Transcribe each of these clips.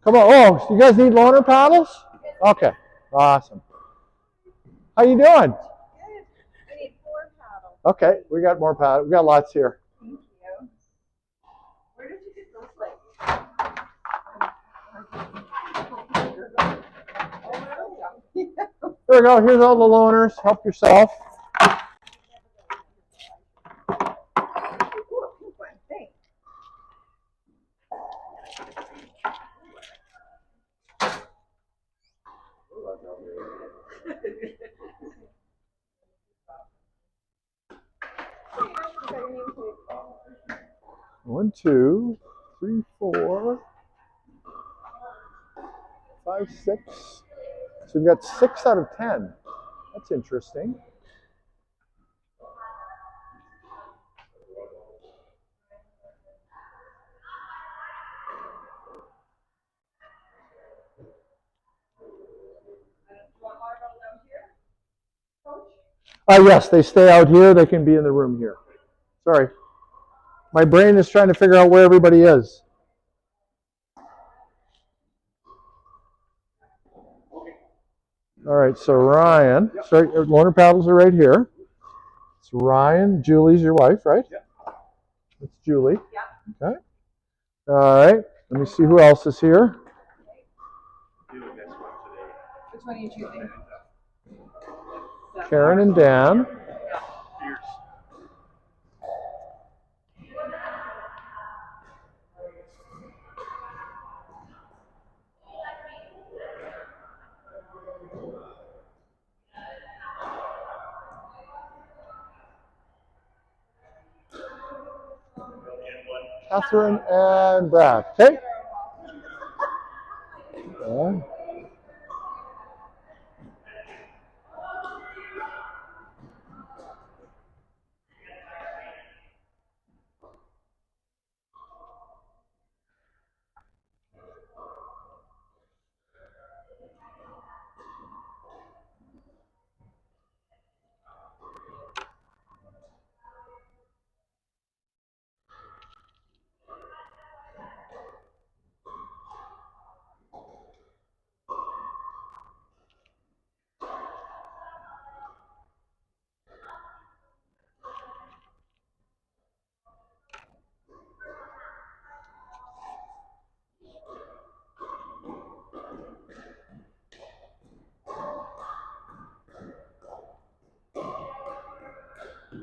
Come on. Oh, you guys need loaner paddles? Okay. Awesome. How you doing? Good. I need 4 paddles. Okay, we got more paddles. We got lots here. Thank you. Where did you get those legs? Here we go. Here's all the loaners. Help yourself. One, 2, 3, 4, 5, 6. So we've got 6 out of 10. That's interesting. Yes, they stay out here. They can be in the room here. Sorry. My brain is trying to figure out where everybody is. All right, so Ryan, sorry, loaner paddles are right here. It's Ryan. Julie's your wife, right? Yeah. That's Julie. Yeah. Okay. All right. Let me see who else is here. Which one are you choosing? Karen and Dan. Catherine and Brad. Okay. Yeah.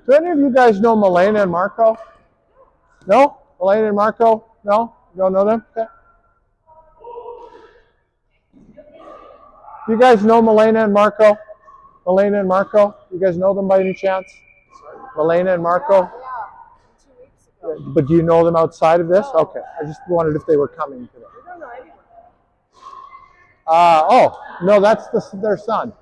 Do any of you guys know Milena and Marco? No? Milena and Marco? No? You don't know them? Okay. Do you guys know Milena and Marco? Milena and Marco? You guys know them by any chance? Milena and Marco? Yeah. 2 weeks ago. But do you know them outside of this? Okay. I just wondered if they were coming today. We don't know anyone. Oh, no, that's their son.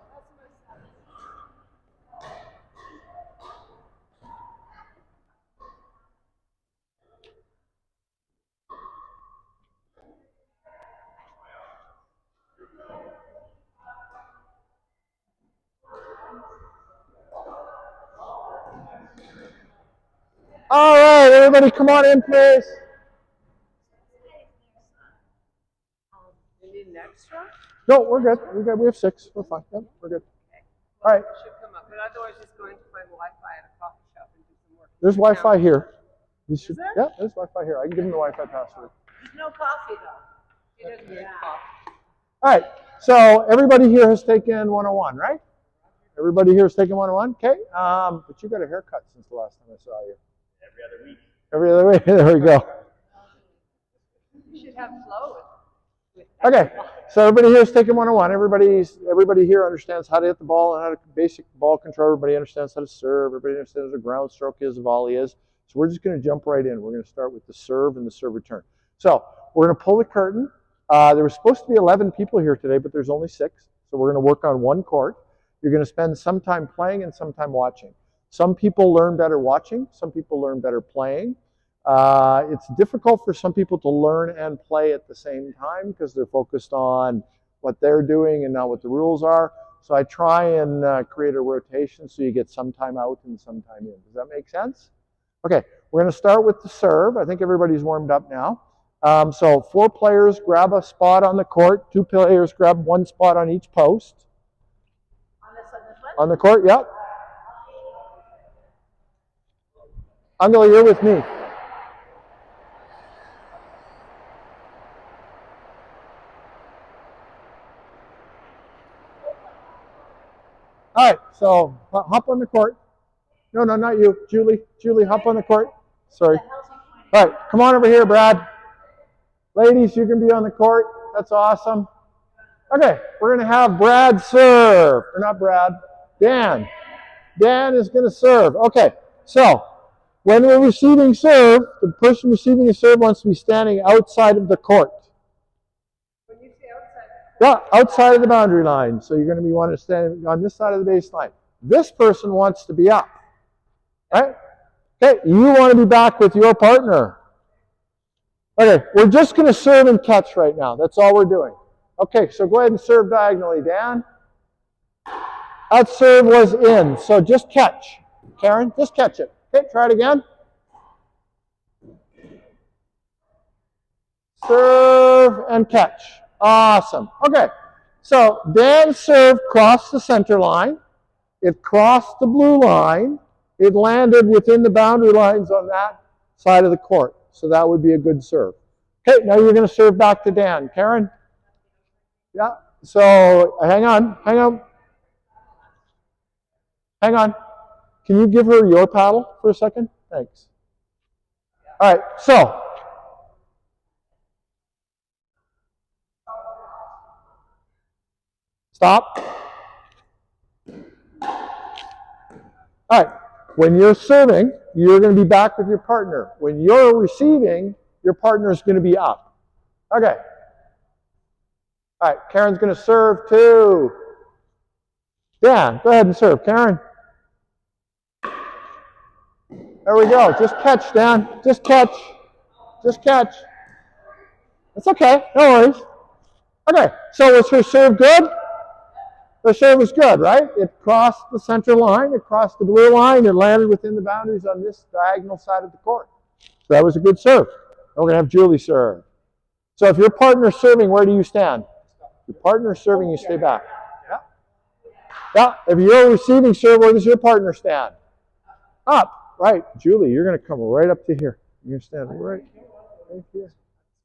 All right, everybody come on in, please. You need an extra? No, we're good. We have 6. We're fine. Yep, we're good. Okay. All right. Should come up, but otherwise just going to find Wi-Fi at a coffee shop and do some work. There's Wi-Fi here. Is there? Yeah, there's Wi-Fi here. I can give him the Wi-Fi password. There's no coffee though. He doesn't drink coffee. All right. So everybody here has taken 101, right? Everybody here has taken 101. Okay. But you got a haircut since the last time I saw you. Every other week. Every other week. There we go. You should have flow with Okay. So everybody here is taking 101. Everybody here understands how to hit the ball and how to basic ball control. Everybody understands how to serve. Everybody understands what a ground stroke is, a volley is. So we're just going to jump right in. We're going to start with the serve and the serve return. So we're going to pull the curtain. There was supposed to be 11 people here today, but there's only 6. So we're going to work on one court. You're going to spend some time playing and some time watching. Some people learn better watching. Some people learn better playing. It's difficult for some people to learn and play at the same time because they're focused on what they're doing and not what the rules are. So I try and create a rotation so you get some time out and some time in. Does that make sense? Okay, we're going to start with the serve. I think everybody's warmed up now. So 4 players grab a spot on the court. 2 players grab 1 spot on each post. On this one? On the court, yep. Angela, you're with me. All right, so hop on the court. No, not you. Julie. Julie, hop on the court. Sorry. All right, come on over here, Brad. Ladies, you can be on the court. That's awesome. Okay, we're going to have Brad serve. Or not Brad, Dan. Dan is going to serve. Okay, so when we're receiving serve, the person receiving a serve wants to be standing outside of the court. When you say outside? Yeah, outside of the boundary line. So you're going to be wanting to stand on this side of the baseline. This person wants to be up. Right? Okay, you want to be back with your partner. Okay, we're just going to serve and catch right now. That's all we're doing. Okay, so go ahead and serve diagonally, Dan. That serve was in, so just catch. Karen, just catch it. Okay, try it again. Serve and catch. Awesome. Okay, so Dan's serve crossed the center line. It crossed the blue line. It landed within the boundary lines on that side of the court. So that would be a good serve. Okay, now you're going to serve back to Dan. Karen? Yeah, so hang on. Hang on. Can you give her your paddle for a second? Thanks. All right, so. Stop. All right, when you're serving, you're going to be back with your partner. When you're receiving, your partner is going to be up. Okay. All right, Karen's going to serve too. Dan, go ahead and serve. Karen. There we go. Just catch, Dan. Just catch. Just catch. It's okay. No worries. Okay, so was her serve good? Her serve was good, right? It crossed the center line. It crossed the blue line. It landed within the boundaries on this diagonal side of the court. So that was a good serve. Now we're going to have Julie serve. So if your partner's serving, where do you stand? If your partner's serving, you stay back. Yeah. Yeah. If you're receiving serve, where does your partner stand? Up. Right. Julie, you're going to come right up to here. You're going to stand right here.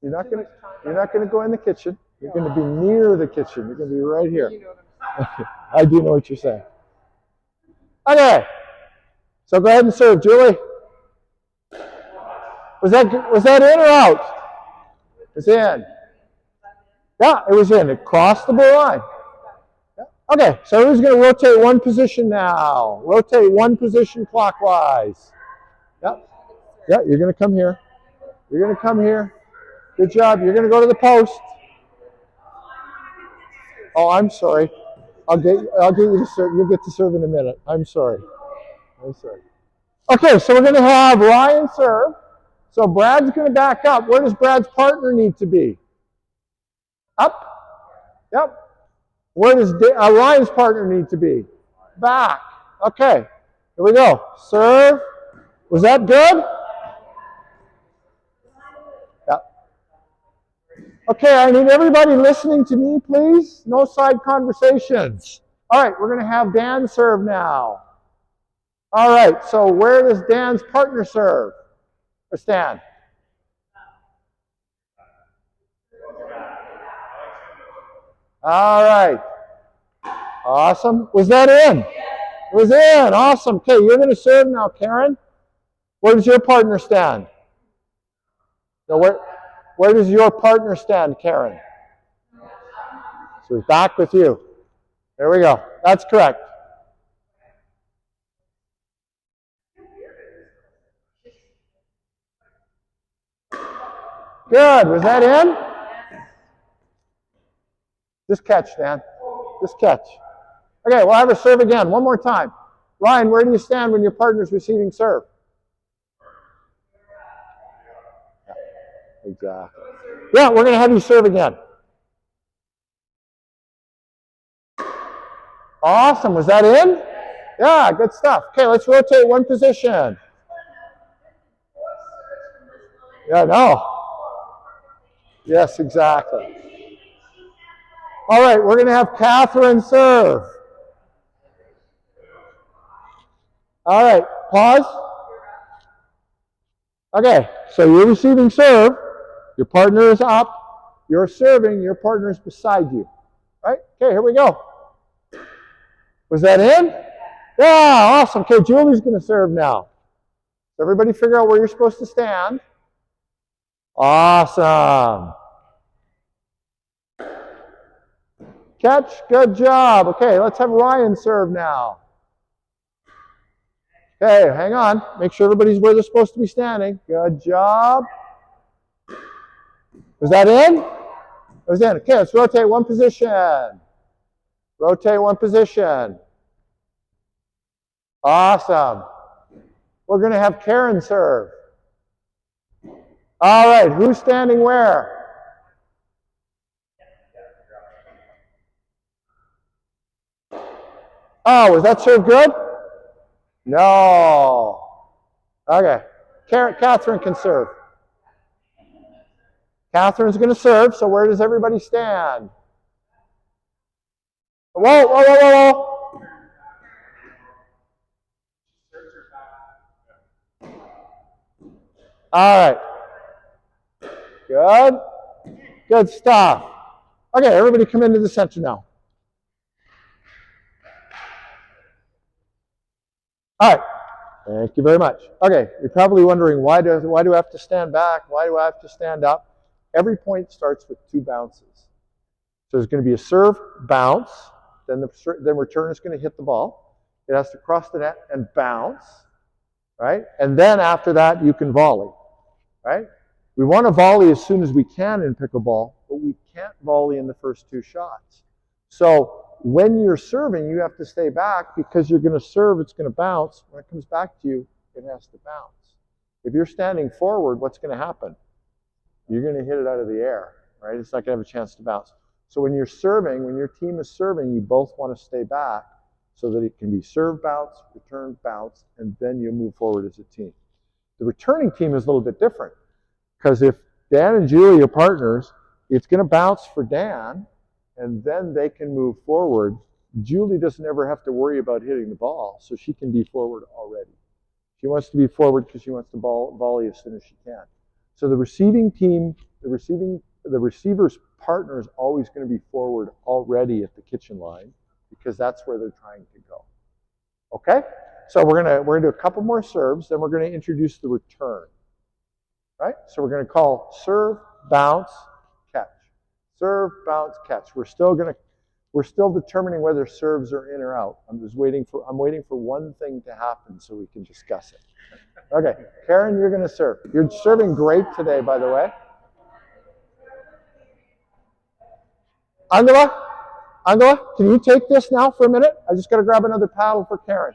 You're not going to go in the kitchen. You're going to be near the kitchen. You're going to be right here. Okay. I do know what you're saying. Okay. So go ahead and serve, Julie. Was that in or out? It's in. Yeah, it was in. It crossed the blue line. Yeah. Okay, so who's going to rotate one position now? Rotate one position clockwise. Yep. Yeah, you're going to come here. You're going to come here. Good job. You're going to go to the post. Oh, I'm sorry. I'll get you to serve. You'll get to serve in a minute. I'm sorry. Okay, so we're going to have Ryan serve. So Brad's going to back up. Where does Brad's partner need to be? Up. Yep. Where does Ryan's partner need to be? Back. Okay. Here we go. Serve. Was that good? Yep. Okay, I need everybody listening to me, please. No side conversations. All right, we're going to have Dan serve now. All right, so where does Dan's partner serve or stand? All right. Awesome. Was that in? It was in. Awesome. Okay, you're going to serve now, Karen. Where does your partner stand? So where does your partner stand, Karen? So he's back with you. There we go. That's correct. Good. Was that in? Just catch, Dan. Just catch. Okay, we'll have her serve again. One more time. Ryan, where do you stand when your partner's receiving serve? Yeah, exactly. Yeah, we're going to have you serve again. Awesome. Was that in? Yeah, good stuff. Okay, let's rotate one position. Yeah, no. Yes, exactly. All right, we're going to have Catherine serve. All right, pause. Okay, so you're receiving serve. Your partner is up. You're serving. Your partner is beside you. Right? Okay, here we go. Was that in? Yeah, awesome. Okay, Julie's going to serve now. Everybody figure out where you're supposed to stand. Awesome. Catch, good job. Okay, let's have Ryan serve now. Okay, hang on. Make sure everybody's where they're supposed to be standing. Good job. Was that in? It was in. Okay, let's rotate one position. Rotate one position. Awesome. We're going to have Karen serve. All right, who's standing where? Oh, was that serve good? No. Okay. Catherine can serve. Catherine's going to serve, so where does everybody stand? Whoa, whoa, whoa, whoa, whoa. All right. Good. Good stuff. Okay, everybody come into the center now. All right. Thank you very much. Okay, you're probably wondering, why do I have to stand back? Why do I have to stand up? Every point starts with 2 bounces. So there's going to be a serve, bounce, then return is going to hit the ball. It has to cross the net and bounce, right? And then after that, you can volley, right? We want to volley as soon as we can in pickleball, but we can't volley in the first 2 shots. So when you're serving, you have to stay back because you're going to serve, it's going to bounce. When it comes back to you, it has to bounce. If you're standing forward, what's going to happen? You're going to hit it out of the air, right? It's not going to have a chance to bounce. So when you're serving, when your team is serving, you both want to stay back so that it can be serve, bounce, return, bounce, and then you move forward as a team. The returning team is a little bit different because if Dan and Julie are partners, it's going to bounce for Dan, and then they can move forward. Julie doesn't ever have to worry about hitting the ball, so she can be forward already. She wants to be forward because she wants to volley as soon as she can. So the receiving team, the receiver's partner is always going to be forward already at the kitchen line because that's where they're trying to go. Okay? So we're gonna do a couple more serves, then we're going to introduce the return. Right? So we're going to call serve, bounce, catch. Serve, bounce, catch. We're still determining whether serves are in or out. I'm waiting for one thing to happen so we can discuss it. Okay, Karen, you're going to serve. You're serving great today, by the way. Angela, can you take this now for a minute? I just got to grab another paddle for Karen.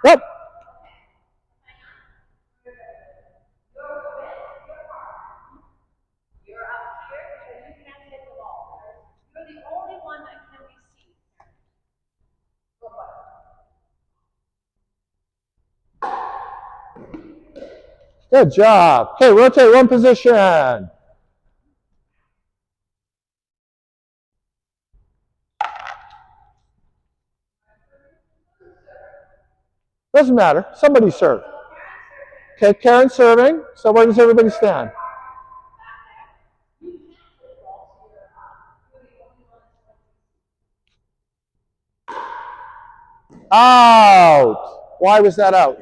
Yep. You're up here, so you can't hit the ball. You're the only one that can be seen. Go for it. Good job. Okay, rotate one position. Doesn't matter. Somebody serve. Okay, Karen serving. So where does everybody stand? Out. Why was that out?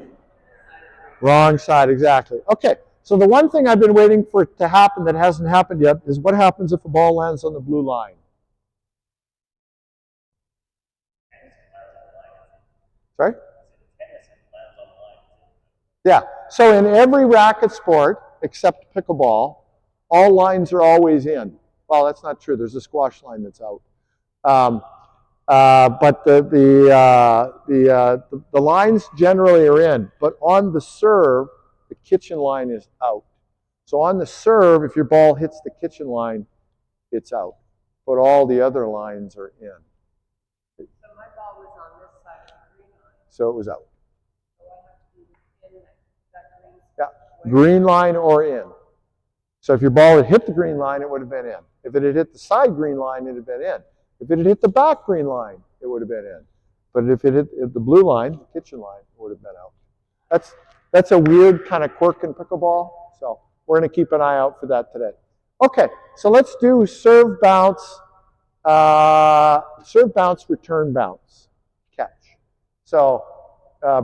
Wrong side, exactly. Okay, so the one thing I've been waiting for it to happen that hasn't happened yet is what happens if a ball lands on the blue line? Sorry? Yeah, so in every racket sport except pickleball, all lines are always in. Well, that's not true. There's a squash line that's out. Um, but the lines generally are in. But on the serve, the kitchen line is out. So on the serve, if your ball hits the kitchen line, it's out. But all the other lines are in. So my ball was on this side of the green line. So it was out. So I have to be in that green spot. Yeah, green line or in. So if your ball had hit the green line, it would have been in. If it had hit the side green line, it would have been in. If it had hit the back green line, it would have been in. But if it hit the blue line, the kitchen line, it would have been out. That's a weird kind of quirk in pickleball. So we're going to keep an eye out for that today. Okay, so let's do serve, bounce, return, bounce, catch. So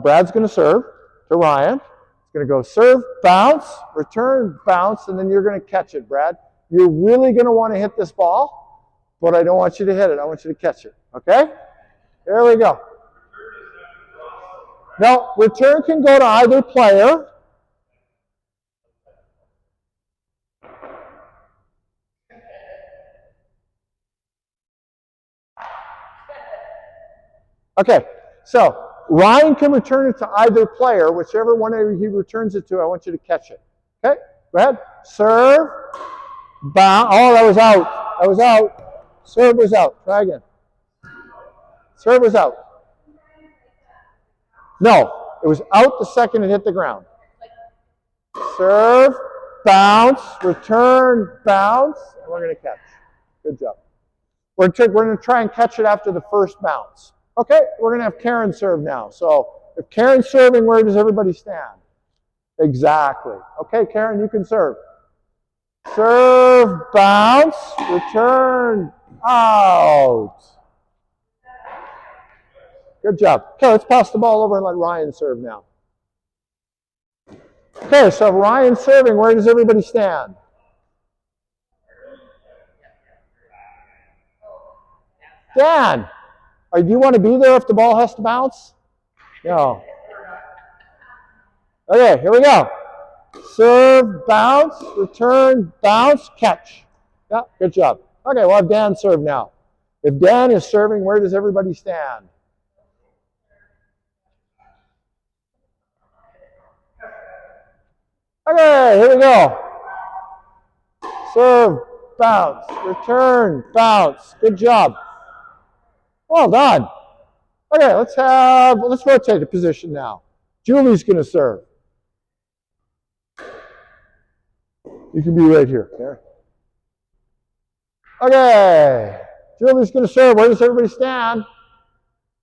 Brad's going to serve to Ryan. It's going to go serve, bounce, return, bounce, and then you're going to catch it, Brad. You're really going to want to hit this ball, but I don't want you to hit it. I want you to catch it, okay? There we go. Now, return can go to either player. Okay, so Ryan can return it to either player. Whichever one he returns it to, I want you to catch it. Okay, go ahead. Serve, bounce. Oh, that was out. That was out. Serve was out. Try again. Serve was out. No, it was out the second it hit the ground. Serve, bounce, return, bounce, and we're going to catch. Good job. We're going to try and catch it after the first bounce. Okay, we're going to have Karen serve now. So if Karen's serving, where does everybody stand? Exactly. Okay, Karen, you can serve. Serve, bounce, return, out. Good job. Okay, let's pass the ball over and let Ryan serve now. Okay, so Ryan's serving, where does everybody stand? Dan, do you want to be there if the ball has to bounce? No. Okay, here we go. Serve, bounce, return, bounce, catch. Yeah, good job. Okay, we'll have Dan serve now. If Dan is serving, where does everybody stand? Okay, here we go. Serve, bounce, return, bounce. Good job. Well done. Okay, let's rotate the position now. Julie's going to serve. You can be right here. There. Okay, Julie's going to serve. Where does everybody stand?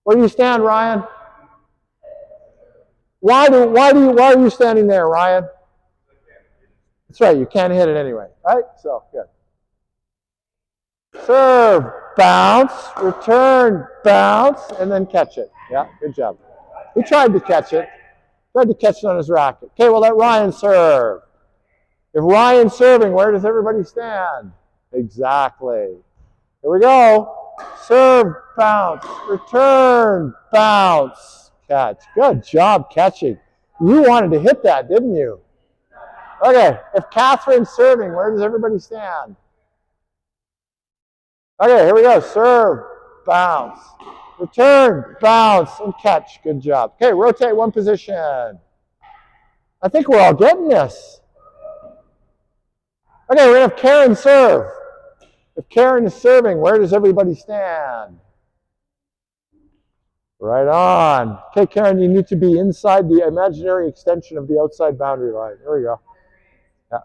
Where do you stand, Ryan? Why are you standing there, Ryan? That's right, you can't hit it anyway, right? So, good. Serve, bounce, return, bounce, and then catch it. Yeah, good job. He tried to catch it. Tried to catch it on his racket. Okay, we'll let Ryan serve. If Ryan's serving, where does everybody stand? Exactly. Here we go. Serve, bounce, return, bounce, catch. Good job catching. You wanted to hit that, didn't you? Okay, if Catherine's serving, where does everybody stand? Okay, here we go. Serve, bounce, return, bounce, and catch. Good job. Okay, rotate one position. I think we're all getting this. Okay, we're going to have Karen serve. If Karen is serving, where does everybody stand? Right on. Okay, Karen, you need to be inside the imaginary extension of the outside boundary line. There we go. Yeah.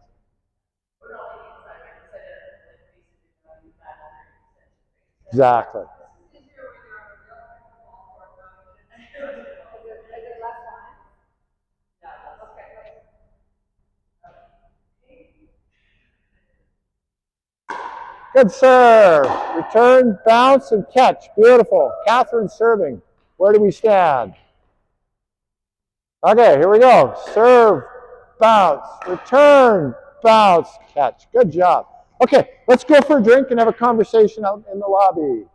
Exactly. Good serve. Return, bounce, and catch. Beautiful. Catherine serving. Where do we stand? Okay, here we go. Serve, bounce, return, bounce, catch. Good job. Okay, let's go for a drink and have a conversation out in the lobby.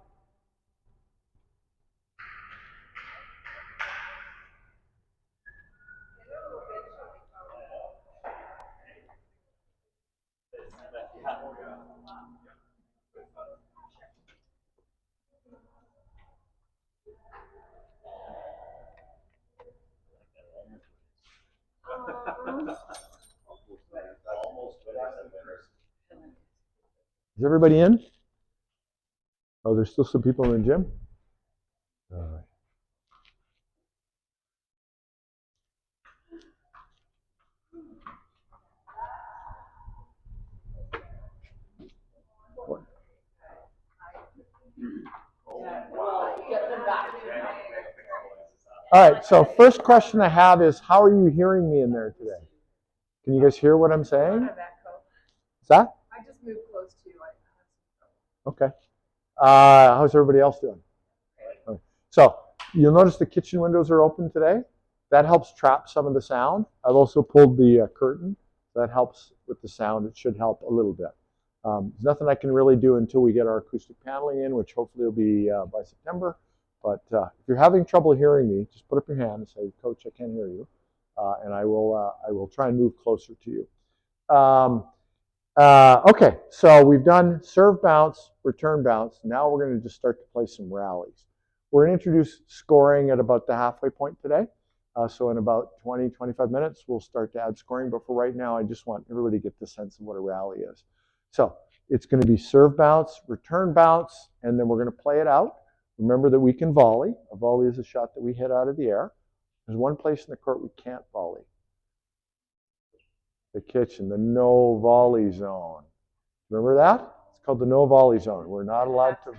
Is everybody in? Oh, there's still some people in the gym? All right. All right, so first question I have is, how are you hearing me in there today? Can you guys hear what I'm saying? Is that? I just moved close to you. Okay. How's everybody else doing? Okay. So you'll notice the kitchen windows are open today. That helps trap some of the sound. I've also pulled the curtain. That helps with the sound. It should help a little bit. There's nothing I can really do until we get our acoustic paneling in, which hopefully will be by September. But if you're having trouble hearing me, just put up your hand and say, "Coach, I can't hear you," and I will try and move closer to you. Okay, so we've done serve bounce, return bounce. Now we're going to just start to play some rallies. We're going to introduce scoring at about the halfway point today. So in about 20, 25 minutes, we'll start to add scoring. But for right now, I just want everybody to get the sense of what a rally is. So it's going to be serve bounce, return bounce, and then we're going to play it out. Remember that we can volley. A volley is a shot that we hit out of the air. There's one place in the court we can't volley. The kitchen, the no volley zone. Remember that? It's called the no volley zone. We're not allowed to.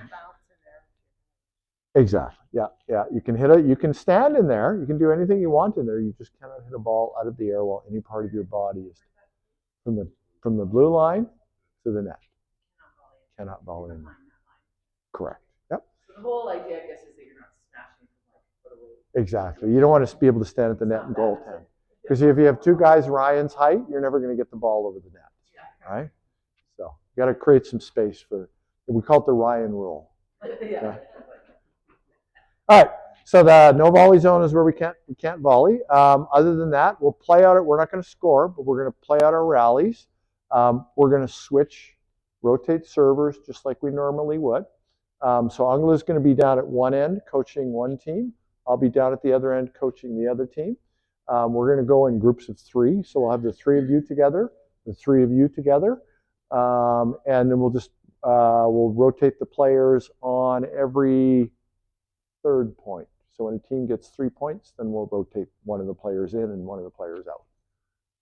Exactly. Yeah, yeah. You can hit it. You can stand in there. You can do anything you want in there. You just cannot hit a ball out of the air while any part of your body is from the blue line to the net. Cannot volley in there. Correct. Yep. So the whole idea, I guess, is that you're not smashing from like foot away. Exactly. You don't want to be able to stand at the net and goaltend. Because if you have two guys Ryan's height, you're never going to get the ball over the net. Right? So you got to create some space for. We call it the Ryan rule. Okay? All right. So the no volley zone is where we can't volley. Other than that, we'll play out it. We're not going to score, but we're going to play out our rallies. We're going to switch, rotate servers just like we normally would. So Angela is going to be down at one end coaching one team. I'll be down at the other end coaching the other team. We're going to go in groups of three. So we'll have the three of you together, the three of you together, and then we'll rotate the players on every third point. So when a team gets 3 points, then we'll rotate one of the players in and one of the players out.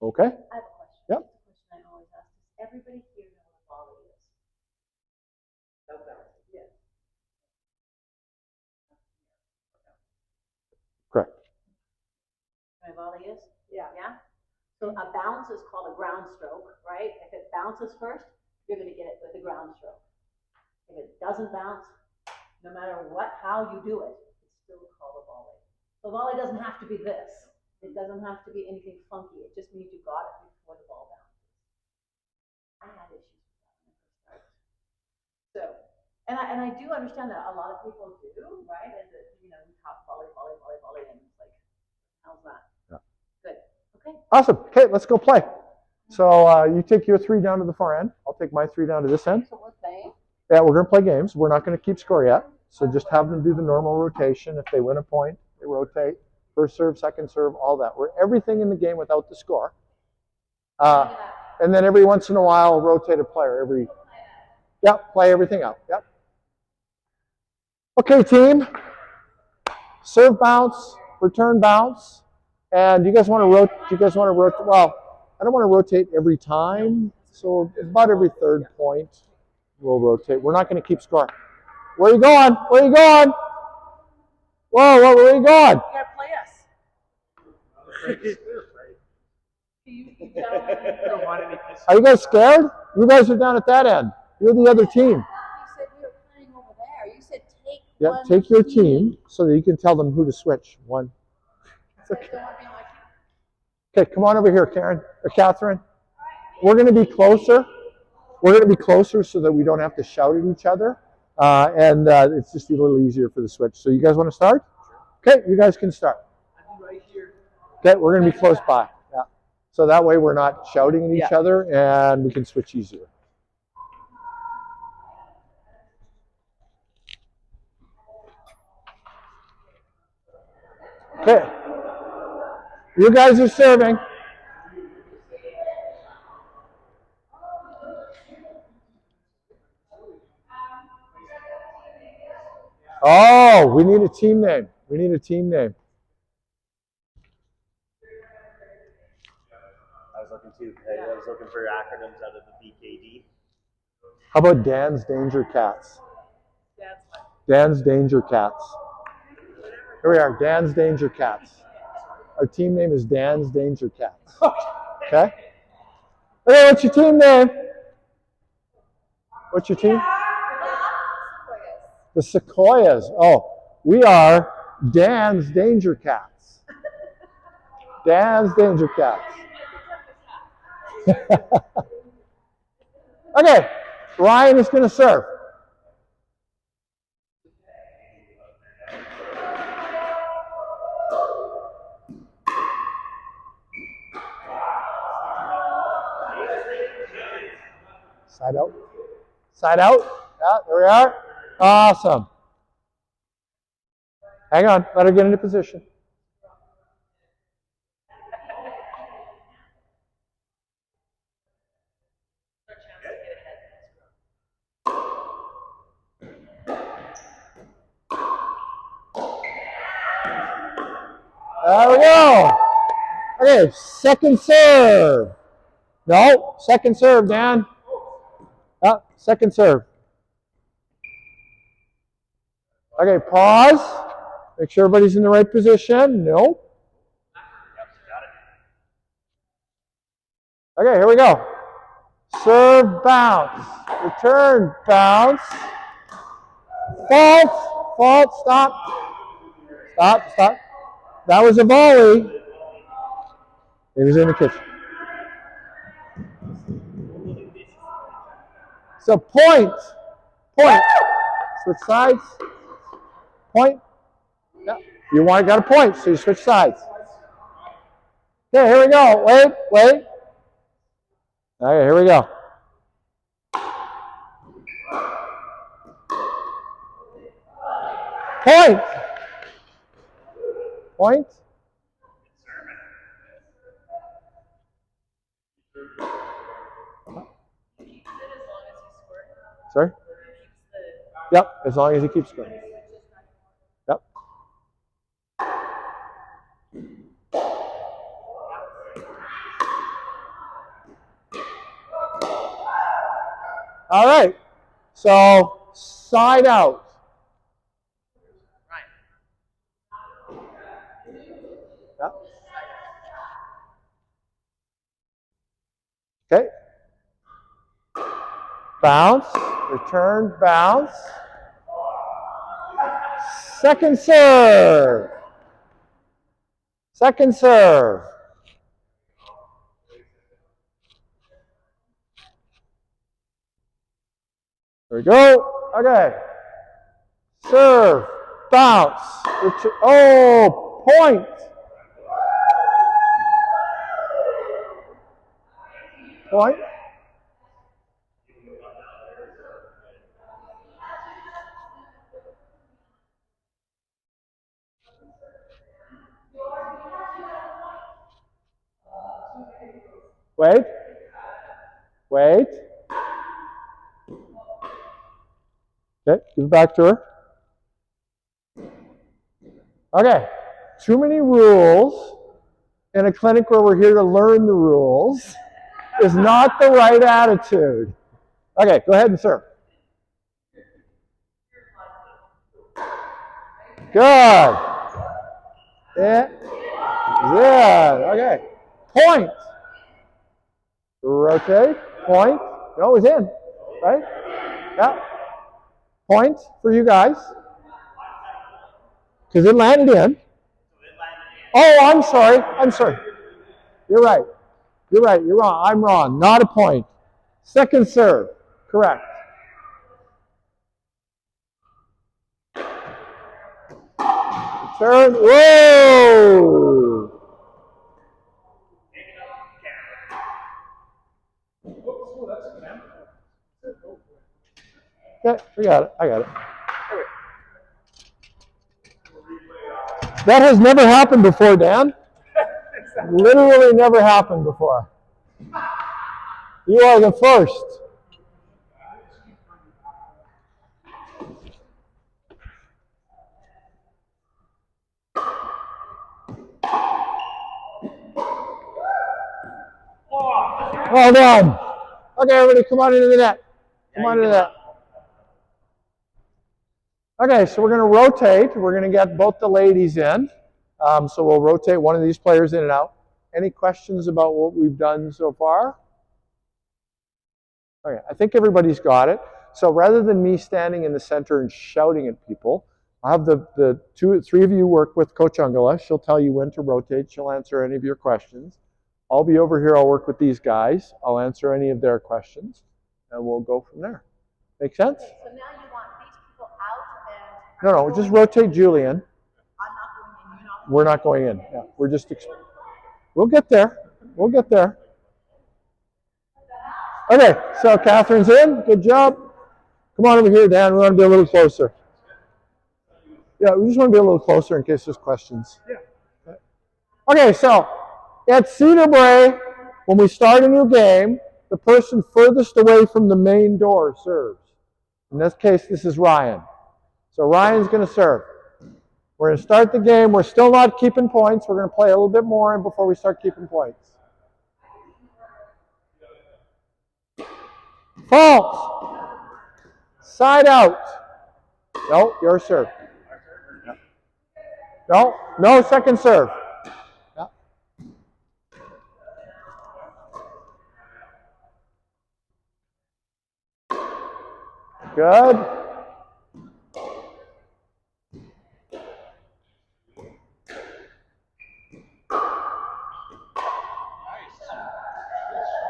Okay? I have a question. Yep. It's a question I always ask. Does everybody here know what a volley is? Yes. Correct. What a volley is? Yeah. Yeah? So a bounce is called a ground stroke, right? If it bounces first, you're going to get it with a ground stroke. If it doesn't bounce, no matter how you do it, it's still called a volley. So a volley doesn't have to be this. It doesn't have to be anything funky. It just means you got it before the ball bounces. I had issues with that when I first started. So, and I do understand that a lot of people do, right? And that, we talk volley, and it's like, how's that? Yeah. Good. Okay. Awesome. Okay, let's go play. So you take your three down to the far end. I'll take my three down to this end. So we're playing. Yeah, we're going to play games. We're not going to keep score yet. So just have them do the normal rotation. If they win a point, they rotate. First serve, second serve, all that. We're everything in the game without the score. And then every once in a while, rotate a player. Play everything out. Yep. Okay, team. Serve bounce, return bounce. And you guys want to rotate? Well, I don't want to rotate every time. So about every third point, we'll rotate. We're not going to keep score. Where are you going? Where are you going? Whoa, where are you going? You gotta play us. Are you guys scared? You guys are down at that end. You're the other team. You said we were playing over there. You said take Yep, one take your team so that you can tell them who to switch. One. It's okay. Okay, come on over here, Karen or Catherine. We're going to be closer. We're going to be closer so that we don't have to shout at each other. And it's just a little easier for the switch. So you guys want to start? Okay, you guys can start. Okay, we're going to be close by. Yeah. So that way we're not shouting at each other and we can switch easier. Okay. You guys are serving. Oh, we need a team name. We need a team name. I was looking for acronyms out of the BKD. How about Dan's Danger Cats? Dan's Danger Cats. Here we are, Dan's Danger Cats. Our team name is Dan's Danger Cats. Okay? Okay, what's your team name? What's your team? The Sequoias. Oh, we are Dan's Danger Cats. Dan's Danger Cats. Okay, Ryan is going to serve. Side out. Side out. Yeah, there we are. Awesome. Hang on. Let her get into position. There we go. Okay, second serve. No, second serve, Dan. Second serve. Okay, pause. Make sure everybody's in the right position. No. Okay, here we go. Serve, bounce. Return, bounce. Fault. Fault, stop. Stop, stop. That was a volley. It was in the kitchen. So point. Point. Switch sides. Point. Yeah. You got a point, so you switch sides. Okay, here we go. Wait, wait. Okay, here we go. Point. Point. Sorry? Yep, as long as he keeps scoring. Yep. All right. So side out. Yep. Okay. Bounce. Return. Bounce. Second serve. Second serve. There we go. Okay. Serve. Bounce. Oh, point. Point. Wait. Wait. Okay, give it back to her. Okay, too many rules in a clinic where we're here to learn the rules is not the right attitude. Okay, go ahead and serve. Good. Yeah. Good. Okay. Point. Rotate. Point. No, it's in. Right? Yeah. Point for you guys. Because it landed in. Oh, I'm sorry. I'm sorry. You're right. You're right. You're wrong. I'm wrong. Not a point. Second serve. Correct. Turn. Whoa! Okay, we got it. I got it. That has never happened before, Dan. Literally never happened before. You are the first. Well done. Okay, everybody, come on into the net. Come on into the net. Okay, so we're going to rotate. We're going to get both the ladies in. So we'll rotate one of these players in and out. Any questions about what we've done so far? Okay, I think everybody's got it. So rather than me standing in the center and shouting at people, I'll have the three of you work with Coach Ungala. She'll tell you when to rotate. She'll answer any of your questions. I'll be over here. I'll work with these guys. I'll answer any of their questions, and we'll go from there. Make sense? Okay, so now you want these people out and... No, just rotate Julian. I'm not going in, you're not... We're not going in. Yeah, we're just... We'll get there. We'll get there. Okay, so Catherine's in. Good job. Come on over here, Dan. We want to be a little closer. Yeah, we just want to be a little closer in case there's questions. Yeah. Okay, so at Cedar Brae, when we start a new game, the person furthest away from the main door serves. In this case, this is Ryan. So Ryan's going to serve. We're going to start the game. We're still not keeping points. We're going to play a little bit more before we start keeping points. Fault. Side out. No, your serve. No second serve. Yeah. Good.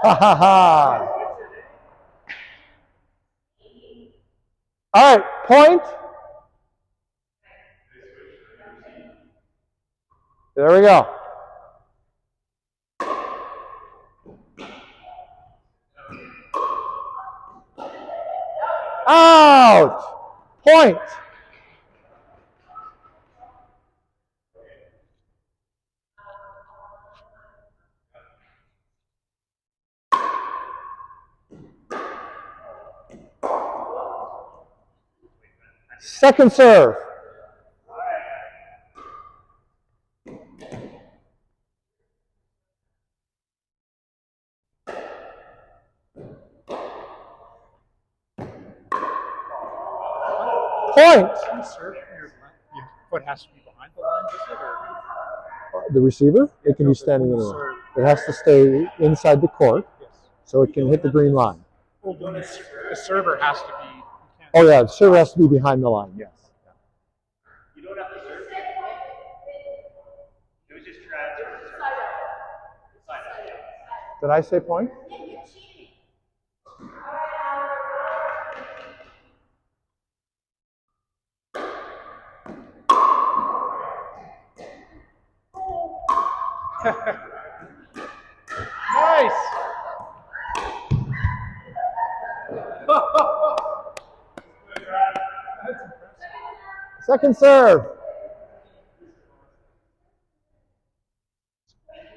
Ha ha ha. All right, point. There we go. Out. Point. Second serve. Point. Serve, your foot has to be behind the line, does it? Or? The receiver, it can be standing in the line. It has to stay inside the court, Yes. so it can hit the green line. Well, the server has to be. Oh yeah, the server has to be behind the line. Yes. You don't have to serve. It was just transfer. Did I say point? Nice. Second serve.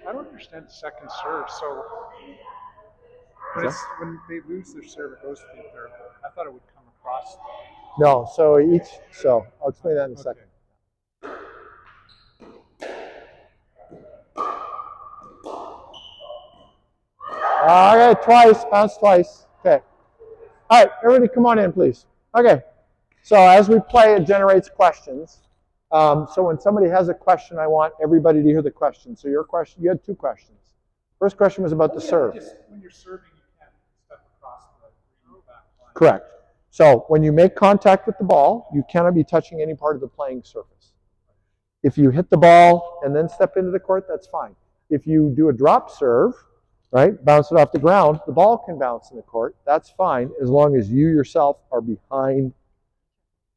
I don't understand the second serve. So when they lose their serve, it goes to the third. I thought it would come across. No, so I'll explain that in a second. Okay, twice, bounce twice. Okay. All right, everybody come on in, please. Okay, so as we play, it generates questions. So when somebody has a question, I want everybody to hear the question. So your question, you had two questions. First question was about the serve. Just when you're serving, you can't step across the green back line. Correct. So when you make contact with the ball, you cannot be touching any part of the playing surface. If you hit the ball and then step into the court, that's fine. If you do a drop serve, right, bounce it off the ground, the ball can bounce in the court. That's fine as long as you yourself are behind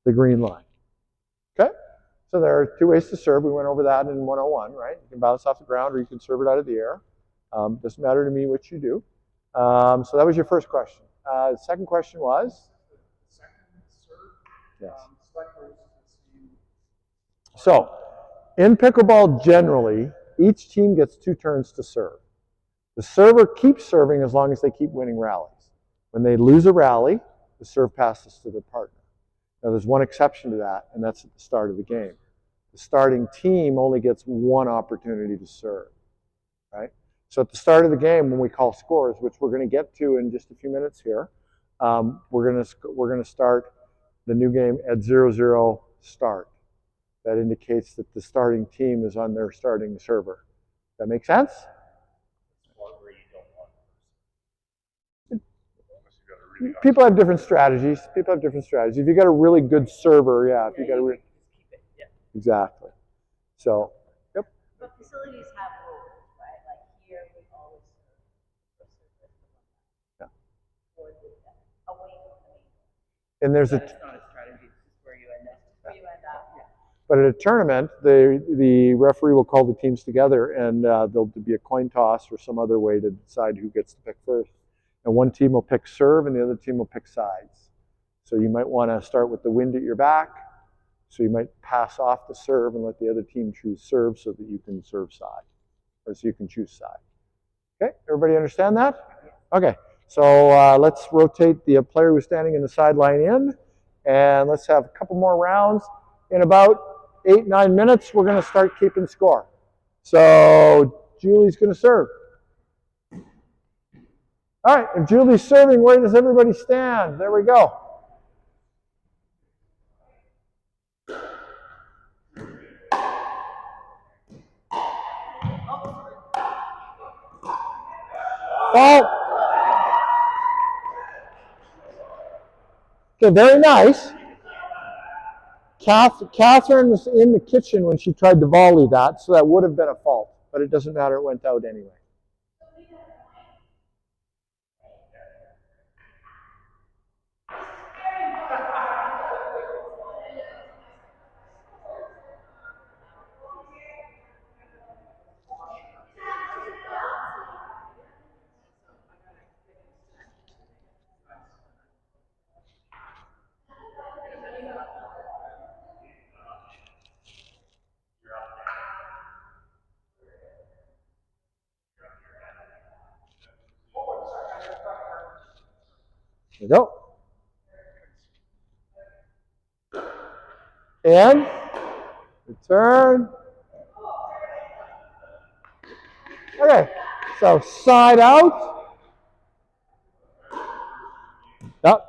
the green line. Okay? So there are two ways to serve. We went over that in 101, right? You can bounce off the ground or you can serve it out of the air. Doesn't matter to me what you do. So that was your first question. The second question was? Second serve. Yes. Selectors to see. So in pickleball generally, each team gets 2 turns to serve. The server keeps serving as long as they keep winning rallies. When they lose a rally, the serve passes to their partner. Now there's one exception to that, and that's at the start of the game. The starting team only gets 1 opportunity to serve, right? So at the start of the game, when we call scores, which we're going to get to in just a few minutes here, we're going to start the new game at 0-0 start. That indicates that the starting team is on their starting server. That make sense? People have different strategies. People have different strategies. If you got a really good server, yeah. If you got a really, exactly. So, yep. But facilities have rules, right? Like here, we always serve Yeah. or away from the main. And there's a. It's not a strategy. This is where you end up. Where you end up. Yeah. But at a tournament, the referee will call the teams together, and there'll be a coin toss or some other way to decide who gets to pick first. And one team will pick serve, and the other team will pick sides. So you might want to start with the wind at your back. So you might pass off the serve and let the other team choose serve so that you can serve side, or so you can choose side. Okay, everybody understand that? Okay, so let's rotate the player who's standing in the sideline in, and let's have a couple more rounds. In about 8-9 minutes, we're going to start keeping score. So Julie's going to serve. All right, if Julie's serving, where does everybody stand? There we go. Well, okay, very nice. Catherine was in the kitchen when she tried to volley that, so that would have been a fault. But it doesn't matter, it went out anyway. There we go. And return. Okay, so side out. Yep.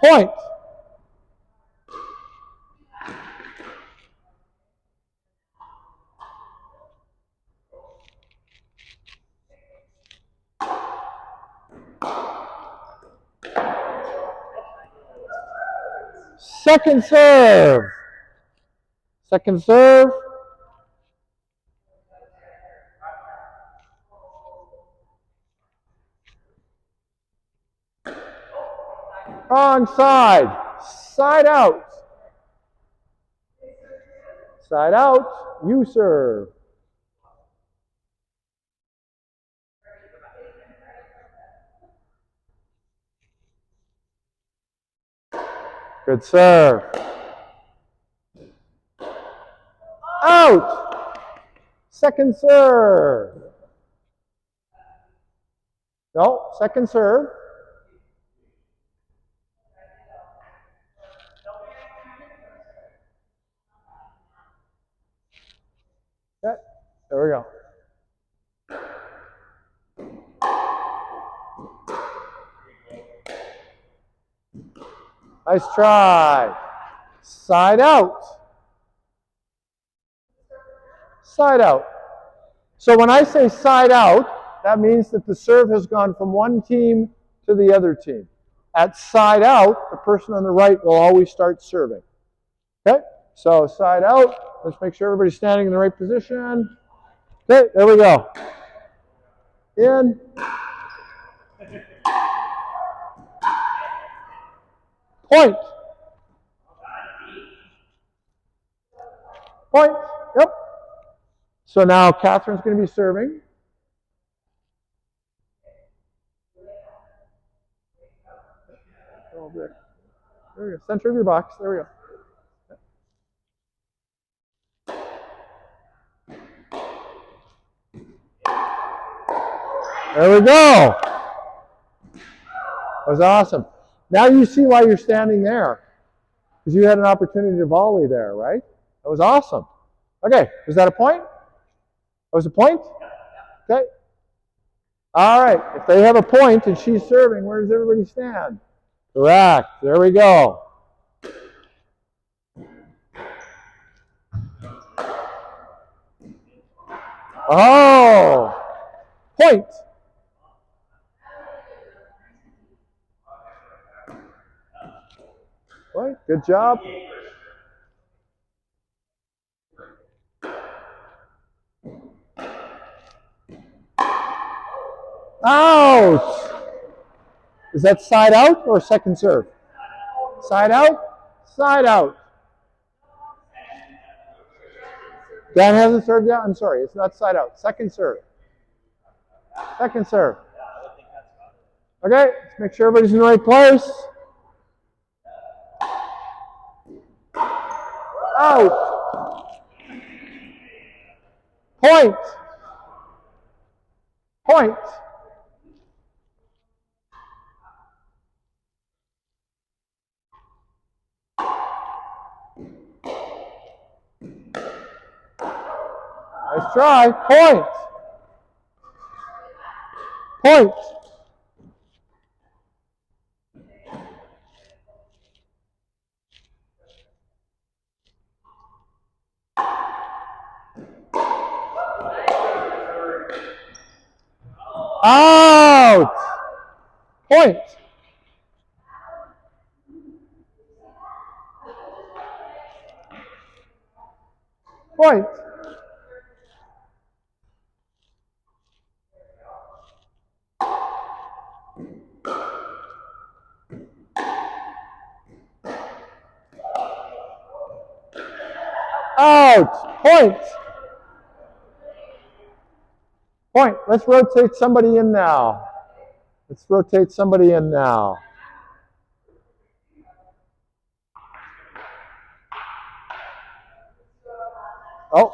Point. Second serve. Second serve. Wrong side. Side out. Side out. You serve. Good serve. Out. Second serve. No, second serve. Okay, there we go. Nice try. Side out. Side out. So when I say side out, that means that the serve has gone from one team to the other team. At side out, the person on the right will always start serving. Okay, so side out. Let's make sure everybody's standing in the right position. Okay, there we go. In. Point. Point. Yep. So now Catherine's going to be serving. There we go. Center of your box. There we go. There we go. That was awesome. Now you see why you're standing there. Because you had an opportunity to volley there, right? That was awesome. Okay, was that a point? That was a point? Okay. All right, if they have a point and she's serving, where does everybody stand? Correct. There we go. Oh, point. Right, good job. Out. Is that side out or second serve? Side out, side out. Dan hasn't served yet? I'm sorry, it's not side out. Second serve. Second serve. Okay, let's make sure everybody's in the right place. Out. Point. Point. Nice try. Point. Point. Out. Point. Point. Out. Point. Point. Let's rotate somebody in now. Let's rotate somebody in now. Oh.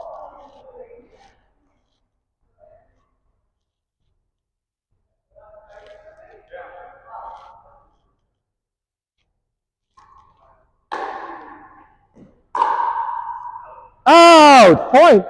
Out. Point.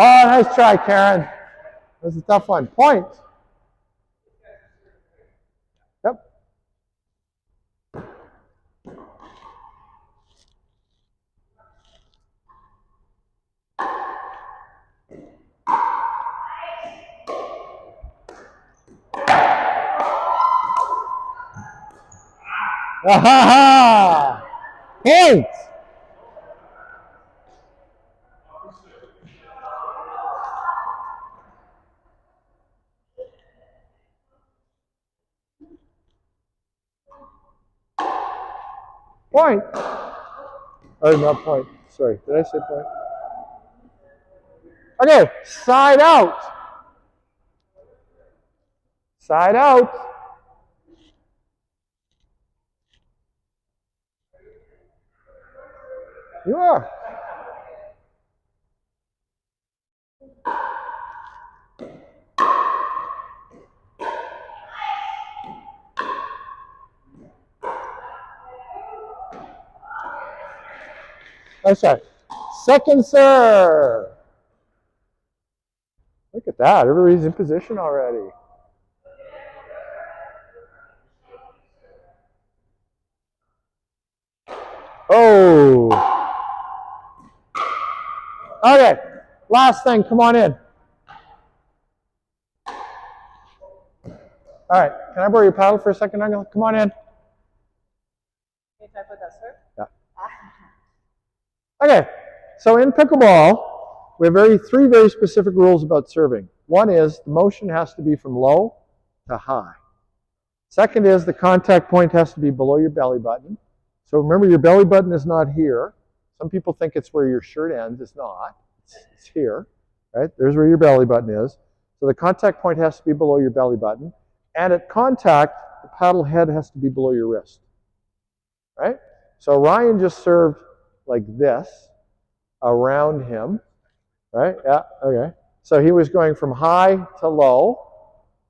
Oh, nice try, Karen. That was a tough one. Point. Yep. Ah-ha-ha! Point. Point. Oh, not point. Sorry, did I say point? Okay, side out. Side out. You are. Nice try. Second serve. Look at that. Everybody's in position already. Oh. Okay. Last thing. Come on in. All right. Can I borrow your paddle for a second, Angela? Come on in. Can I put that, sir? Yeah. Okay. So in pickleball, we have three very specific rules about serving. One is the motion has to be from low to high. Second is the contact point has to be below your belly button. So remember, your belly button is not here. Some people think it's where your shirt ends. It's not. It's here, right? There's where your belly button is. So the contact point has to be below your belly button. And at contact, the paddle head has to be below your wrist, right? So Ryan just served like this around him, right? Yeah, okay. So he was going from high to low,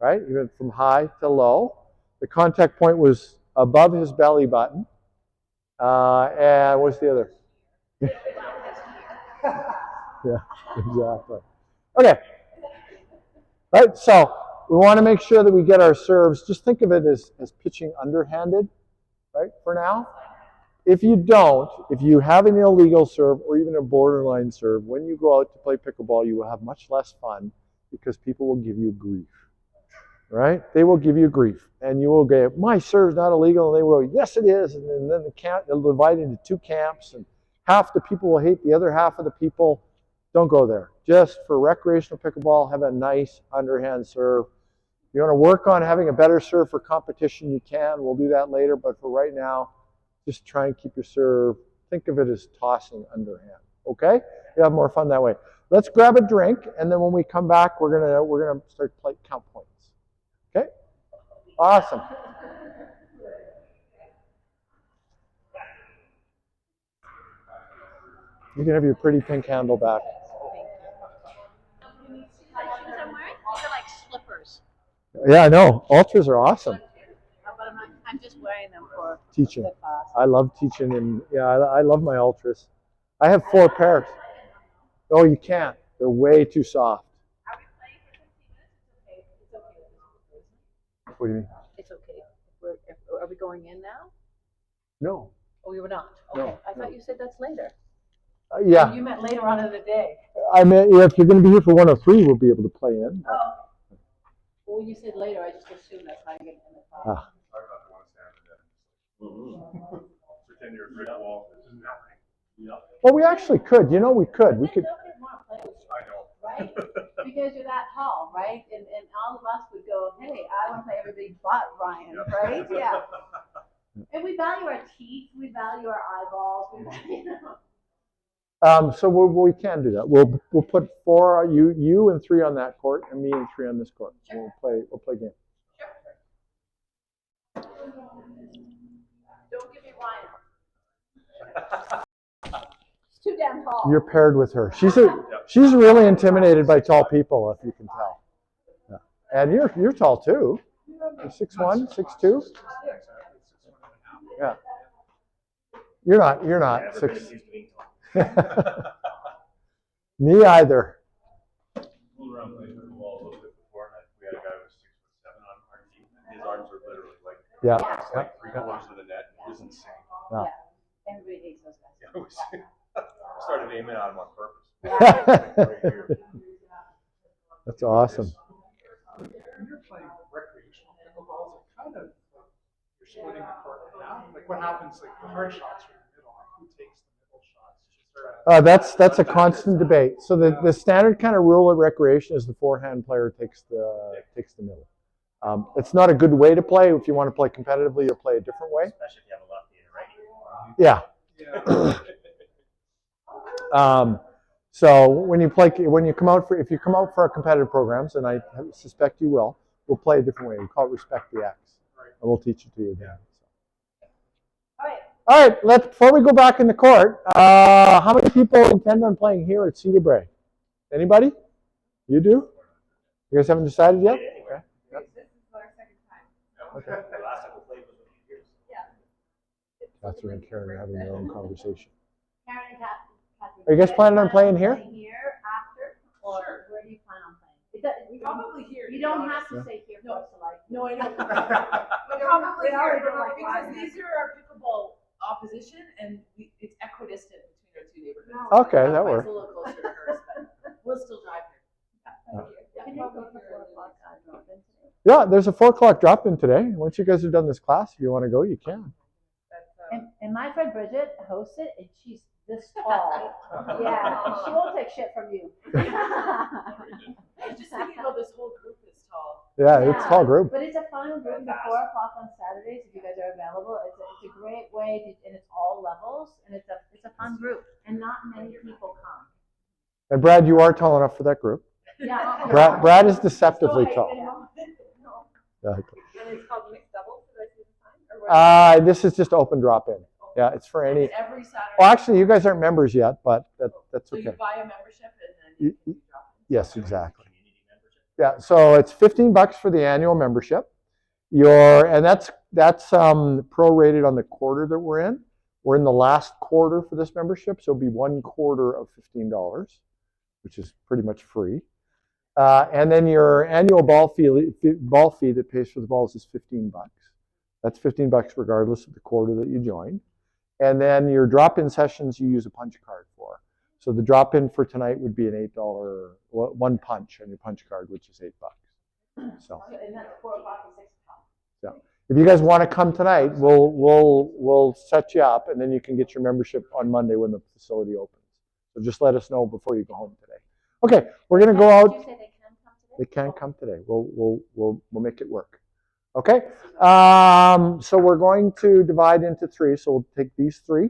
right? He went from high to low. The contact point was above his belly button. And what's the other? Yeah, exactly. Okay. Right, so we want to make sure that we get our serves. Just think of it as pitching underhanded, right, for now. If you don't, if you have an illegal serve or even a borderline serve, when you go out to play pickleball, you will have much less fun because people will give you grief, right? They will give you grief. And you will go, my serve's not illegal. And they will, yes, it is. And then they'll divide into two camps. And half the people will hate the other half of the people. Don't go there. Just for recreational pickleball, have a nice underhand serve. If you want to work on having a better serve for competition, you can. We'll do that later. But for right now, just try and keep your serve. Think of it as tossing underhand. Okay? You have more fun that way. Let's grab a drink, and then when we come back, we're gonna start to count points. Okay? Awesome. You can have your pretty pink handle back. Shoes I'm wearing? These are like slippers. Yeah, I know. Ultras are awesome. But I'm just wearing them for Teaching. the class. I love teaching, and yeah, I love my Ultras. I have 4 pairs. Oh, you can't. They're way too soft. Are we playing for 15 minutes? It's okay. What do you mean? It's okay. Are we going in now? No. Oh, you were not? No, Okay. I no. thought you said that's later. Yeah. You meant later on in the day. I mean, yeah, if you're going to be here for 103, we'll be able to play in. Oh. Well, when you said later, I just assumed that's how you're going to end the class. Ah. Pretend you're a brick wall. Well, we actually could. You know, we could. We could. I know. Right? Because you're that tall, right? And all of us would go, hey, I want to play everybody but Ryan, right? Yeah. And we value our teeth, we value our eyeballs, we value, So we can do that. We'll put 4 you and 3 on that court, and me and 3 on this court. Sure. We'll play game. Don't give me Ryan. He's too damn tall. You're paired with her. She's really intimidated by tall people, if you can tell. Yeah. And you're tall too. You're 6'1", 6'2". Yeah. You're not Yeah, 6. Me either. Moved around playing pickleball a little bit before, and we had a guy who was 6'7" on our team, and his arms were literally like Yeah. like 3/4 of the net. It was insane. Yeah. Everybody hates those guys. Yeah, it was, I started aiming at him on purpose. Yeah. Right here. That's awesome. When you're playing recreational pickleball, is it kind of like you're splitting the court in half? Like what happens, like the hard shots are in the middle, like who takes the middle shots? That's a constant debate. So the standard kind of rule of recreation is the forehand player takes the middle. It's not a good way to play. If you want to play competitively, you'll play a different way. Especially if you have a lefty and a righty. Yeah. Yeah. So when you come out for our competitive programs, and I suspect you will, we'll play a different way. We call it respect the X, and we'll teach it to you then. All right. Before we go back in the court, how many people intend on playing here at Cedar Brae? Anybody? You do? You guys haven't decided yet? Okay. Yep. This is our second time. Okay. The last time we played was a few years. Catherine and Karen are having their own conversation. Karen and Catherine. Are you guys planning on playing here? Here after, or Sure. where do you plan on playing? Probably here. You don't have to say here for us to like. No, I know. We Probably already here, don't like because Ryan. these are our pickleball opposition, and it's equidistant between our two neighborhoods. Okay, that Mine's works. a little closer to hers, but we'll still drive here. Can you go for 4 o'clock drop-in today? Yeah, there's a 4 o'clock drop-in today. Once you guys are done this class, if you want to go, you can. That's, And my friend Bridget hosts it, and she's this tall. Yeah, she won't take shit from you. I'm just thinking about this whole group is tall. Yeah, it's a tall group. But it's a fun group at 4 o'clock on Saturdays if you guys are available. It's a great way to, and it's all levels, and it's a fun group, and not many people come. And Brad, you are tall enough for that group. Yeah. Brad is deceptively tall. No. Yeah. This is just open drop-in. Yeah, it's for any. It's every Saturday. Well, actually, you guys aren't members yet, but that's So okay. you buy a membership and then you drop in. Yes, exactly. Yeah, so it's $15 for the annual membership. And that's prorated on the quarter that we're in. We're in the last quarter for this membership, so it'll be 1 quarter of $15, which is pretty much free. And then your annual ball fee that pays for the balls is $15. That's $15 regardless of the quarter that you join. And then your drop-in sessions you use a punch card for. So the drop-in for tonight would be an $8 one punch on your punch card, which is $8. So. And that's 4 o'clock to 6 o'clock. Yeah. If you guys want to come tonight, we'll set you up, and then you can get your membership on Monday when the facility opens. So just let us know before you go home today. Okay, we're gonna go out. Did you say they can come today? They can come today. We'll make it work. Okay. So we're going to divide into 3. So we'll take these 3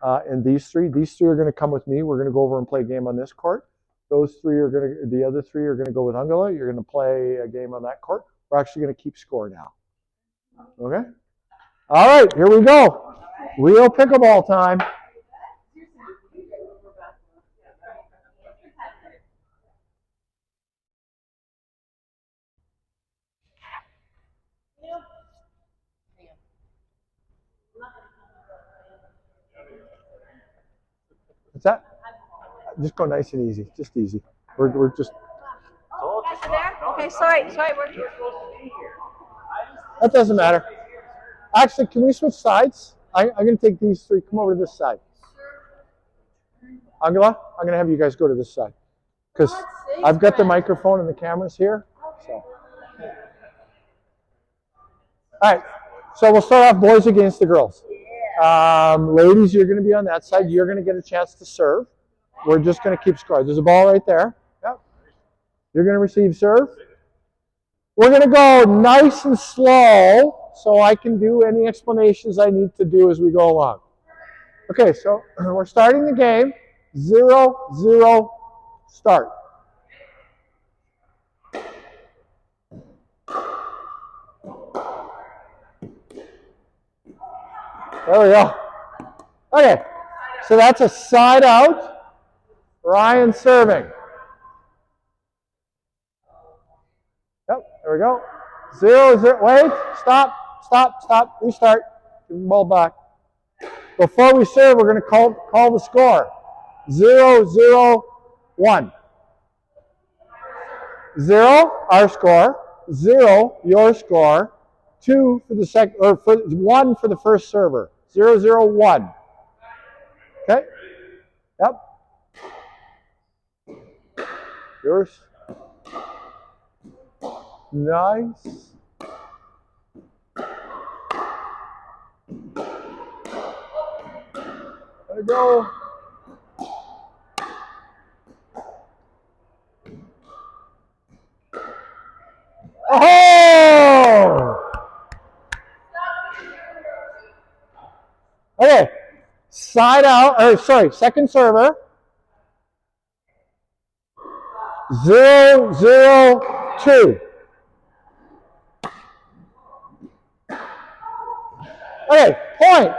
and these 3. These 3 are going to come with me. We're going to go over and play a game on this court. Those 3 are going to. The other 3 are going to go with Angela. You're going to play a game on that court. We're actually going to keep score now. Okay. All right. Here we go. Real pickleball time. What's that? Just go nice and easy. Just easy. We're just. Oh, guys are there? Okay, sorry, we're here. That doesn't matter. Actually, can we switch sides? I'm going to take these 3. Come over to this side. Angela, I'm going to have you guys go to this side. Because I've got the microphone and the cameras here. So. All right. So we'll start off boys against the girls. Ladies, you're going to be on that side. You're going to get a chance to serve. We're just going to keep score. There's a ball right there. Yep. You're going to receive serve. We're going to go nice and slow so I can do any explanations I need to do as we go along. Okay, so we're starting the game. 0-0 start. There we go. Okay, so that's a side out. Ryan serving. Yep, there we go. 0-0. Wait, stop. Restart. Give the ball back. Before we serve, we're going to call the score. 0-0-1. 0, our score. 0, your score. 2 for the second, or 1 for the first server. 0-0-1. Okay. Yep. Yours. Nice. Let it go. Oh! Okay. Side out, or sorry, second server. 0-0-2. Okay, point.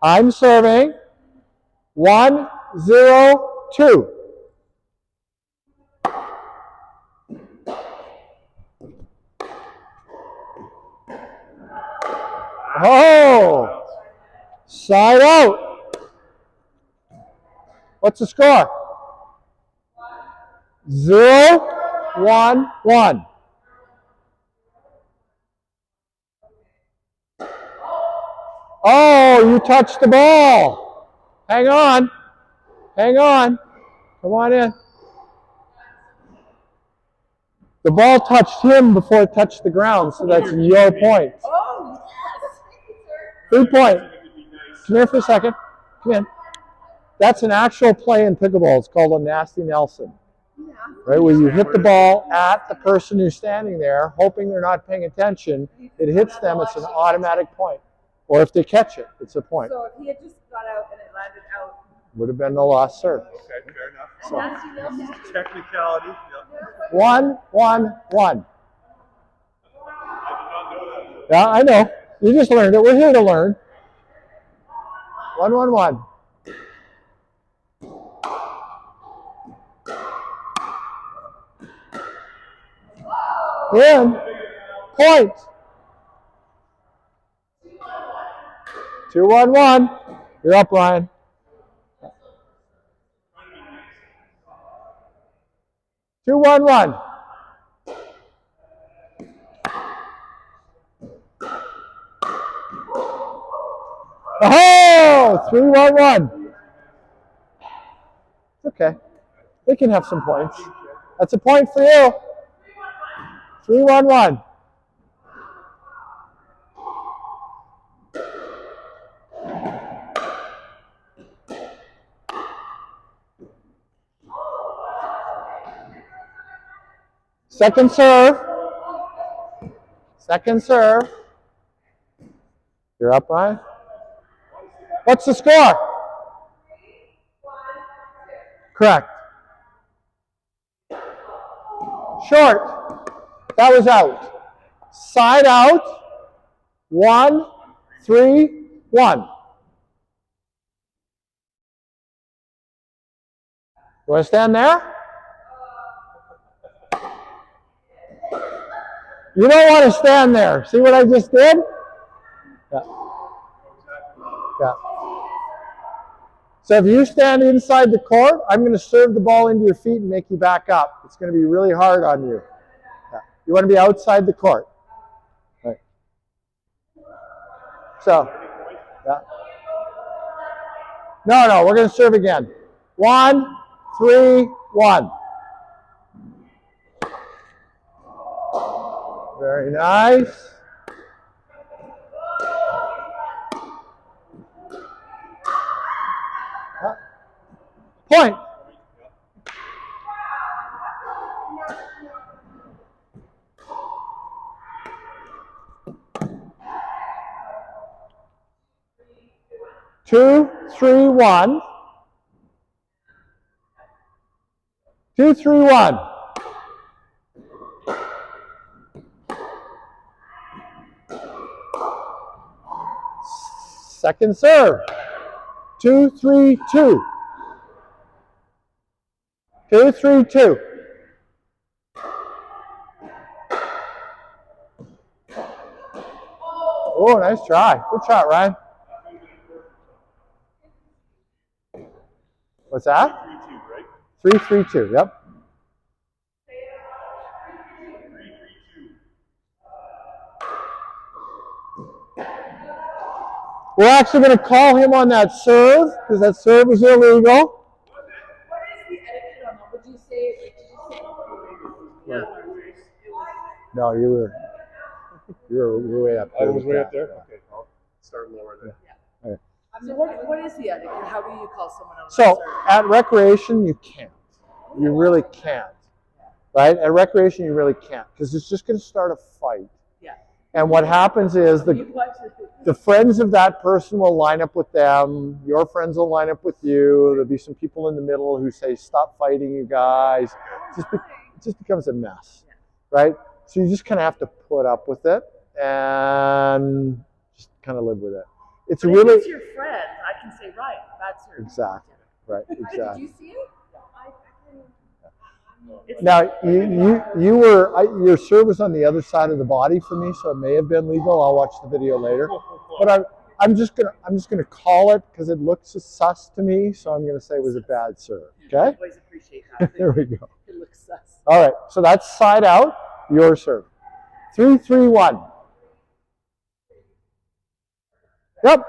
I'm serving. 1-0-2. Oh! Side out. What's the score? 0-1-1. Oh, you touched the ball. Hang on. Hang on. Come on in. The ball touched him before it touched the ground, so that's your point. Oh, yes. 3 point. Come here for a second. Come in. That's an actual play in pickleball. It's called a nasty Nelson. Right, where you hit the ball at the person who's standing there, hoping they're not paying attention. It hits them, it's an automatic point. Or if they catch it, it's a point. So if he had just got out and it landed out. Would have been the lost serve. Okay, fair enough. So. Technicality. Yep. 1, 1, 1. Yeah, I know. You just learned it. We're here to learn. 1, 1, 1. In. Point. 2, 1, 1. You're up, Ryan. Two, one, one. Oh, 3, 1, 1. Okay. They can have some points. That's a point for you. 3, 1, 1. Second serve. Second serve. You're up, Ryan. What's the score? Correct. Short. That was out. Side out. 1, 3, 1. You want to stand there? You don't want to stand there. See what I just did? Yeah. Yeah. So if you stand inside the court, I'm going to serve the ball into your feet and make you back up. It's going to be really hard on you. Yeah. You want to be outside the court. Right. So, yeah. No, we're going to serve again. 1, 3, 1. Very nice. Point. Two, 3, 1. 2, 3, 1. Second serve. 2, 3, 2. 2, 3, 2. Oh, nice try. Good shot, Ryan. What's that? 3-2, right? 3, 3, 2. Yep. We're actually going to call him on that serve because that serve was illegal. What is the etiquette on that? Would you say, like, did you say? Yeah. No, you were way up I there. was with way that. up there? Okay, I'll start lower then. Yeah. So what is the etiquette? How do you call someone out? So at recreation, you can't. You really can't. Right? At recreation, you really can't because it's just going to start a fight. Yeah. And what happens is the friends of that person will line up with them. Your friends will line up with you. There'll be some people in the middle who say, "Stop fighting, you guys." It just becomes a mess, right? So you just kind of have to put up with it and just kind of live with it. It's But really if it's your friend, I can say, right, that's your exactly right. Did Exactly. you see it? Now you were your serve was on the other side of the body for me, so it may have been legal. I'll watch the video later, but I'm just gonna call it because it looks sus to me. So I'm gonna say it was a bad serve. Okay. I always appreciate that. There we go. It looks sus. All right. So that's side out. Your serve. 3, 3, 1. Yep.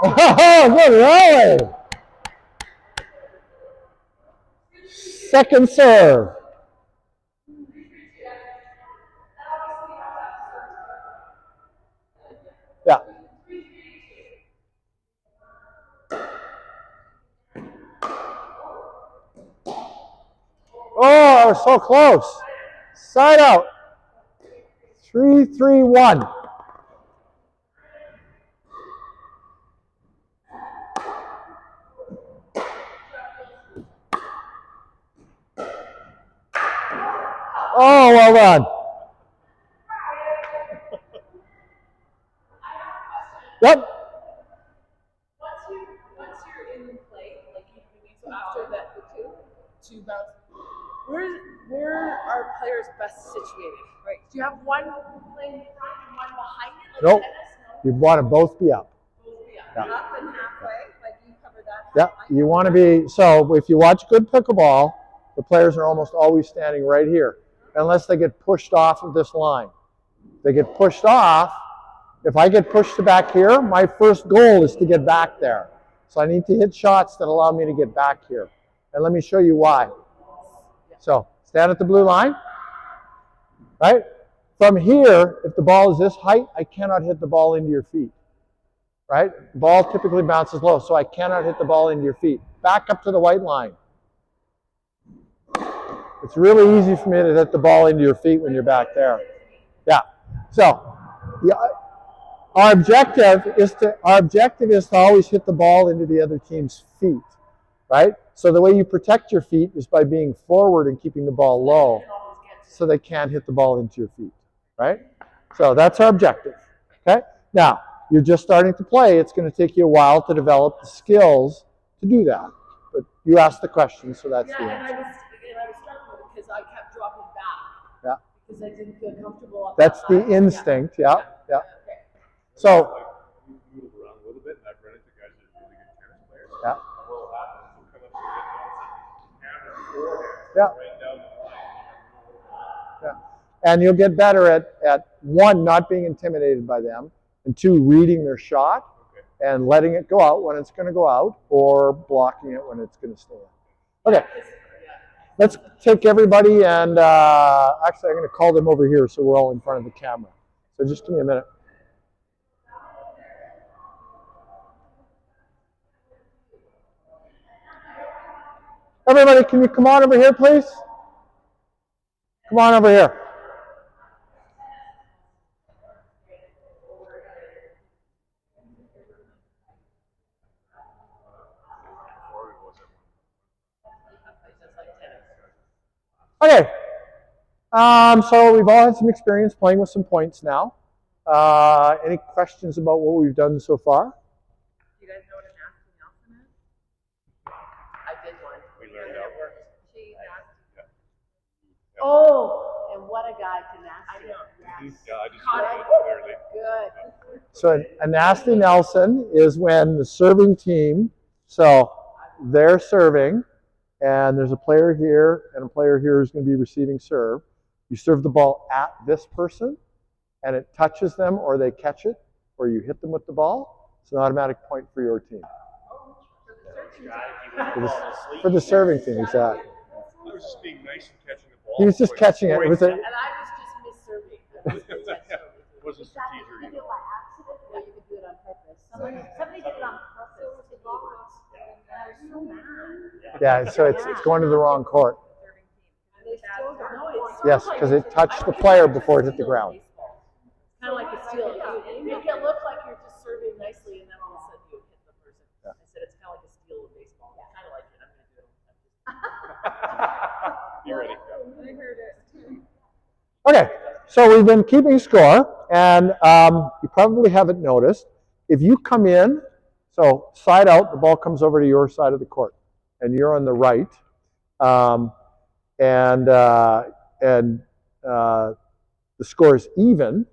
Oh, good rally. Second serve. Yeah. Oh, so close. Side out. 3-3-1. Oh, well done. Yep. Once you're in play, like so after that the two bounce, where are players best situated? Right? Do you have one playing in front and one behind it, like Nope. tennis? You want to both be up. Both be up. Yeah. Up and halfway, like you cover that. Yeah, you want to be, so if you watch good pickleball, the players are almost always standing right here, unless they get pushed off of this line. They get pushed off. If I get pushed to back here, my first goal is to get back there. So I need to hit shots that allow me to get back here. And let me show you why. So stand at the blue line, right? From here, if the ball is this height, I cannot hit the ball into your feet, right? The ball typically bounces low, so I cannot hit the ball into your feet. Back up to the white line. It's really easy for me to hit the ball into your feet when you're back there. Yeah. So our objective is to always hit the ball into the other team's feet, right? So the way you protect your feet is by being forward and keeping the ball low so they can't hit the ball into your feet, right? So that's our objective, okay? Now, you're just starting to play. It's going to take you a while to develop the skills to do that. But you asked the question, so that's the answer. And I was struggling because I kept dropping back. Yeah. Because I didn't feel comfortable up That's that the line. instinct, yeah. Okay. So, We move around a little bit, and I've run into guys that are really good tennis players. yeah. And what'll happen is they'll come up to the net and forehand, Yeah. right down the line. Yeah. And you'll get better at one, not being intimidated by them, and two, reading their shot and letting it go out when it's going to go out or blocking it when it's going to stay in. Okay. Let's take everybody and actually I'm going to call them over here so we're all in front of the camera. So just give me a minute. Everybody, can you come on over here, please? Come on over here. Okay. So we've all had some experience playing with some points now. Any questions about what we've done so far? Do you guys know what a nasty Nelson is? I did one. We learned that. It worked. She nasty. Oh, and what a guy to nasty. I know. Yeah, I just Caught read it. it clearly. Good. So a nasty Nelson is when the serving team, so they're serving, and there's a player here and a player here who's going to be receiving serve. You serve the ball at this person, and it touches them, or they catch it, or you hit them with the ball. It's an automatic point for your team. For the serving team, exactly. I was just being nice and catching the ball. He was just catching it. It was And I was just misserving. It wasn't strategic. You can do it by accident, or you can do it on purpose. Somebody did it on purpose to me once, and I was so mad. Yeah, so it's going to the wrong court. And they still don't know it. Yes, because it touched the player before it hit the ground. Kind of like a steal. You make it look like you're just serving nicely, and then all of a sudden you hit the person. Yeah. I said it's kind of like a steal in baseball. Kind of like it. I'm going to do it. You ready? I heard it. Okay, so we've been keeping score, and you probably haven't noticed. If you come in, so side out, the ball comes over to your side of the court, and you're on the right, the score is even,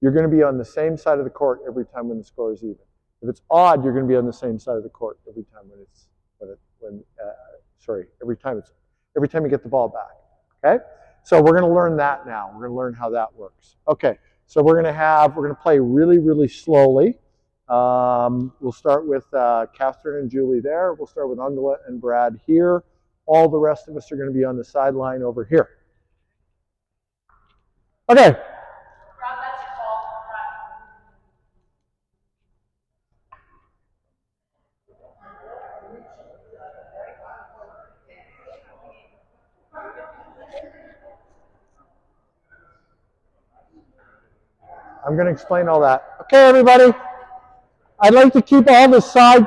you're going to be on the same side of the court every time when the score is even. If it's odd, you're going to be on the same side of the court every time every time you get the ball back. Okay, so we're going to learn that now. We're going to learn how that works. Okay, so we're going to play really, really slowly. We'll start with Catherine and Julie there. We'll start with Angela and Brad here. All the rest of us are going to be on the sideline over here. Okay. I'm going to explain all that. Okay, everybody. I'd like to keep all the side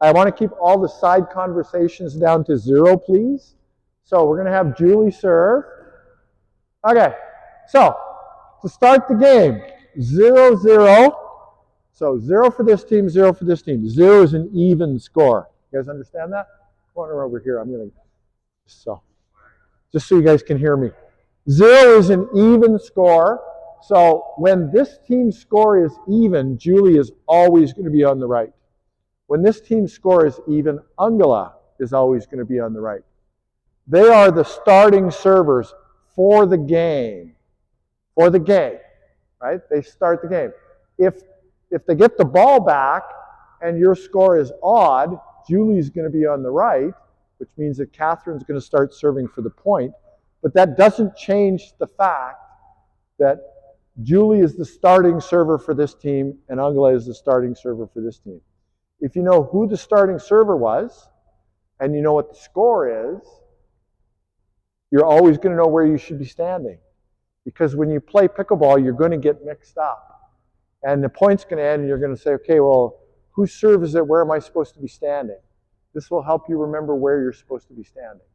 I want to keep all the side conversations down to 0, please. So we're going to have Julie serve. Okay, so to start the game, 0-0. So 0 for this team, 0 for this team. 0 is an even score. You guys understand that? Corner over here. I'm going to, just so you guys can hear me. 0 is an even score. So when this team's score is even, Julie is always going to be on the right. When this team's score is even, Angela is always going to be on the right. They are the starting servers for the game. For the game, right? They start the game. If they get the ball back and your score is odd, Julie's going to be on the right, which means that Catherine's going to start serving for the point. But that doesn't change the fact that Julie is the starting server for this team and Angela is the starting server for this team. If you know who the starting server was and you know what the score is, you're always going to know where you should be standing. Because when you play pickleball, you're going to get mixed up. And the point's going to end and you're going to say, okay, well, whose serve is it? Where am I supposed to be standing? This will help you remember where you're supposed to be standing.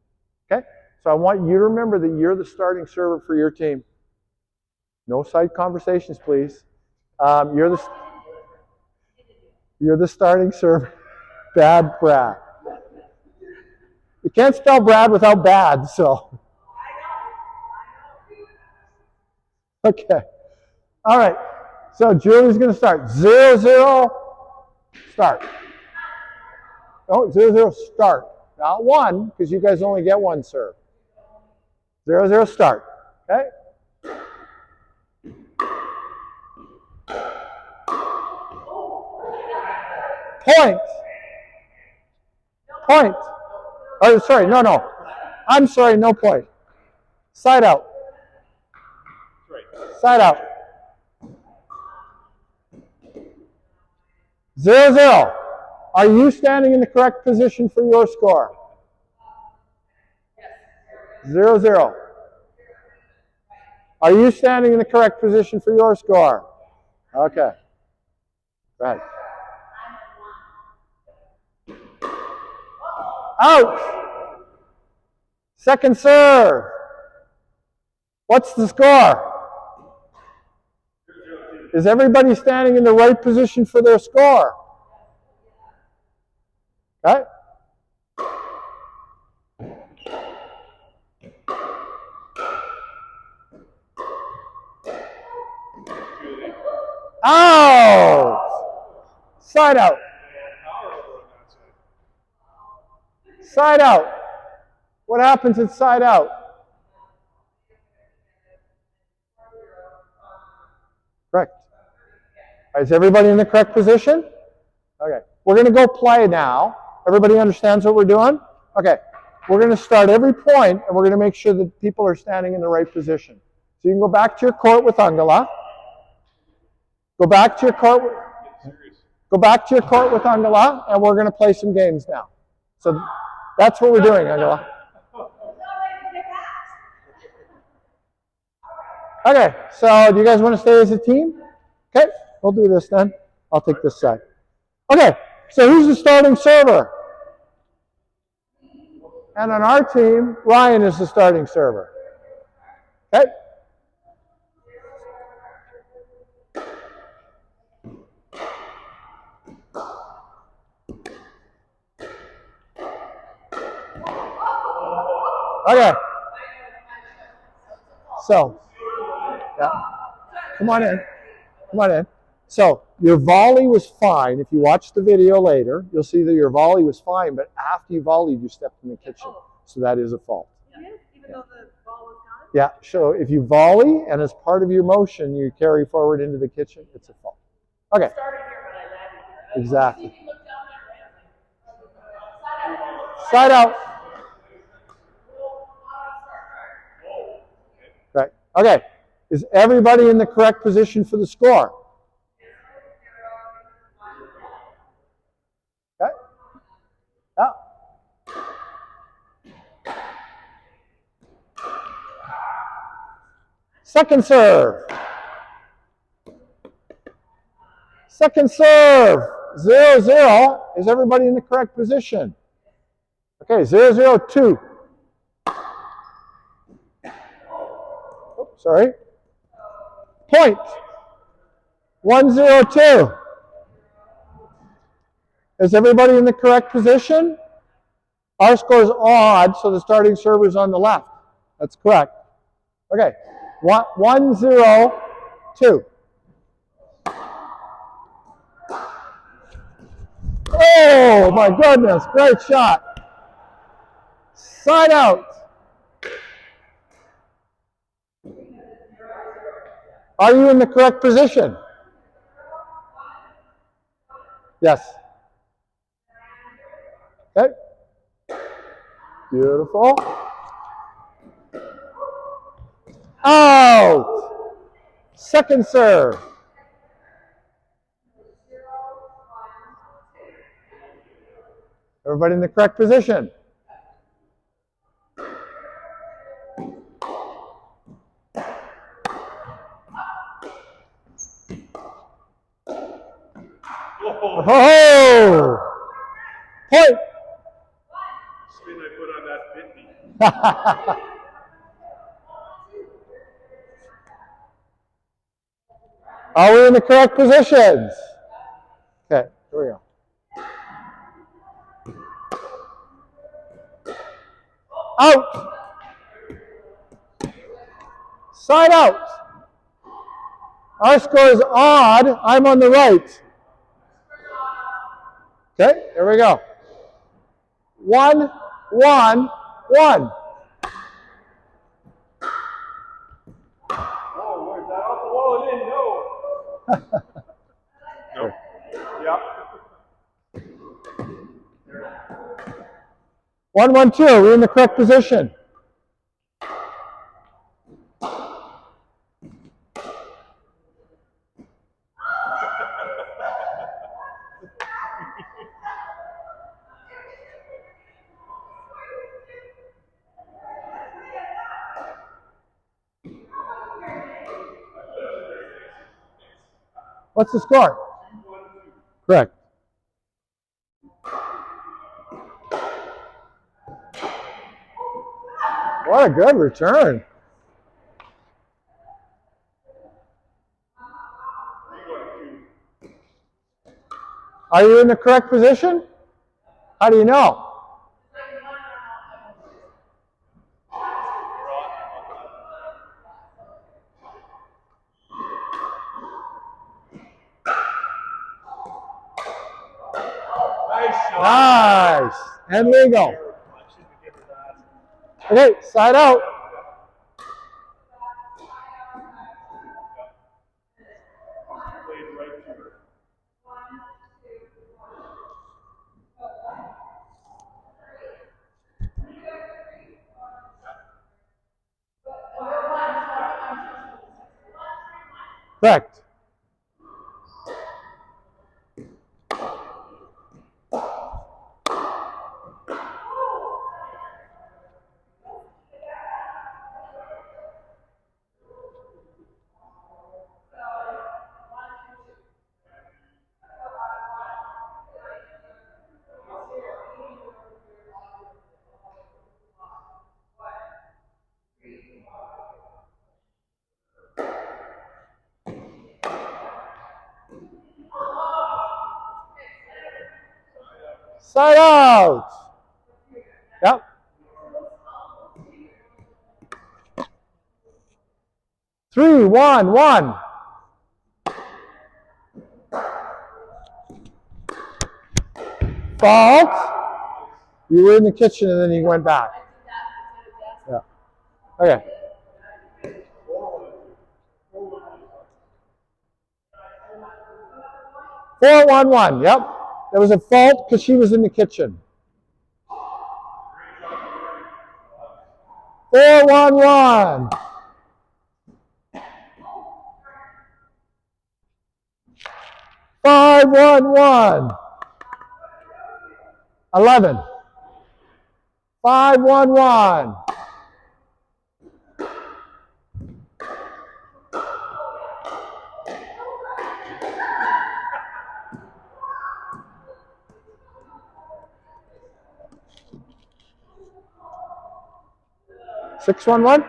Okay? So I want you to remember that you're the starting server for your team. No side conversations, please. You're the starting server. Bad Brad. You can't spell Brad without bad, so. Okay. All right. So Julie's going to start. 0-0, start. Oh, 0-0, start. Not 1, because you guys only get 1 serve. 0-0, start. Okay? Point. Point. Oh, sorry, no. I'm sorry, no point. Side out. Side out. 0-0. Are you standing in the correct position for your score? 0-0. Are you standing in the correct position for your score? Okay. Right. Out. Second serve. What's the score? Is everybody standing in the right position for their score? Okay. Out. Side out. Side out. What happens at side out? Correct. Is everybody in the correct position? Okay. We're going to go play now. Everybody understands what we're doing? Okay. We're going to start every point, and we're going to make sure that people are standing in the right position. So you can go back to your court with Angela. Go back to your court. Go back to your court with Angela, and we're going to play some games now. So that's what we're doing, Angela. Okay, so do you guys want to stay as a team? Okay, we'll do this then. I'll take this side. Okay, so who's the starting server? And on our team, Ryan is the starting server. Okay? Okay. So, yeah. Come on in. Come on in. So, your volley was fine. If you watch the video later, you'll see that your volley was fine, but after you volleyed, you stepped in the kitchen. So that is a fault. Even though the ball was gone? Yeah, so if you volley and as part of your motion you carry forward into the kitchen, it's a fault. Okay. Exactly. Side out. Right. Okay. Is everybody in the correct position for the score? Okay. Yeah. Second serve. Second serve. 0-0. Is everybody in the correct position? Okay, 0-0-2. Oh, sorry. Point. 1-0-2. Is everybody in the correct position? Our score is odd, so the starting server is on the left. That's correct. Okay, 1-0-2. Oh my goodness, great shot. Side out. Are you in the correct position? Yes. Okay. Beautiful. Out. Second serve. Everybody in the correct position? Oh! Point! Spin I put on that bit me. Are we in the correct positions? Okay, here we go. Out! Side out! Our score is odd. I'm on the right. Okay, here we go. 1-1-1. Oh, where's that off the wall and in? No. Nope. Yep. 1-1-2. We're in the correct position. What's the score? Correct. What a good return. Are you in the correct position? How do you know? Nice. And legal. Okay, side out. Correct. Side out. Yep. Three, one. Fault. You were in the kitchen and then you went back. Yeah. Okay. 4-1-1. Yep. There was a fault because she was in the kitchen. 4-1-1. 5-1-1. 11. 5-1-1. 6-1-1?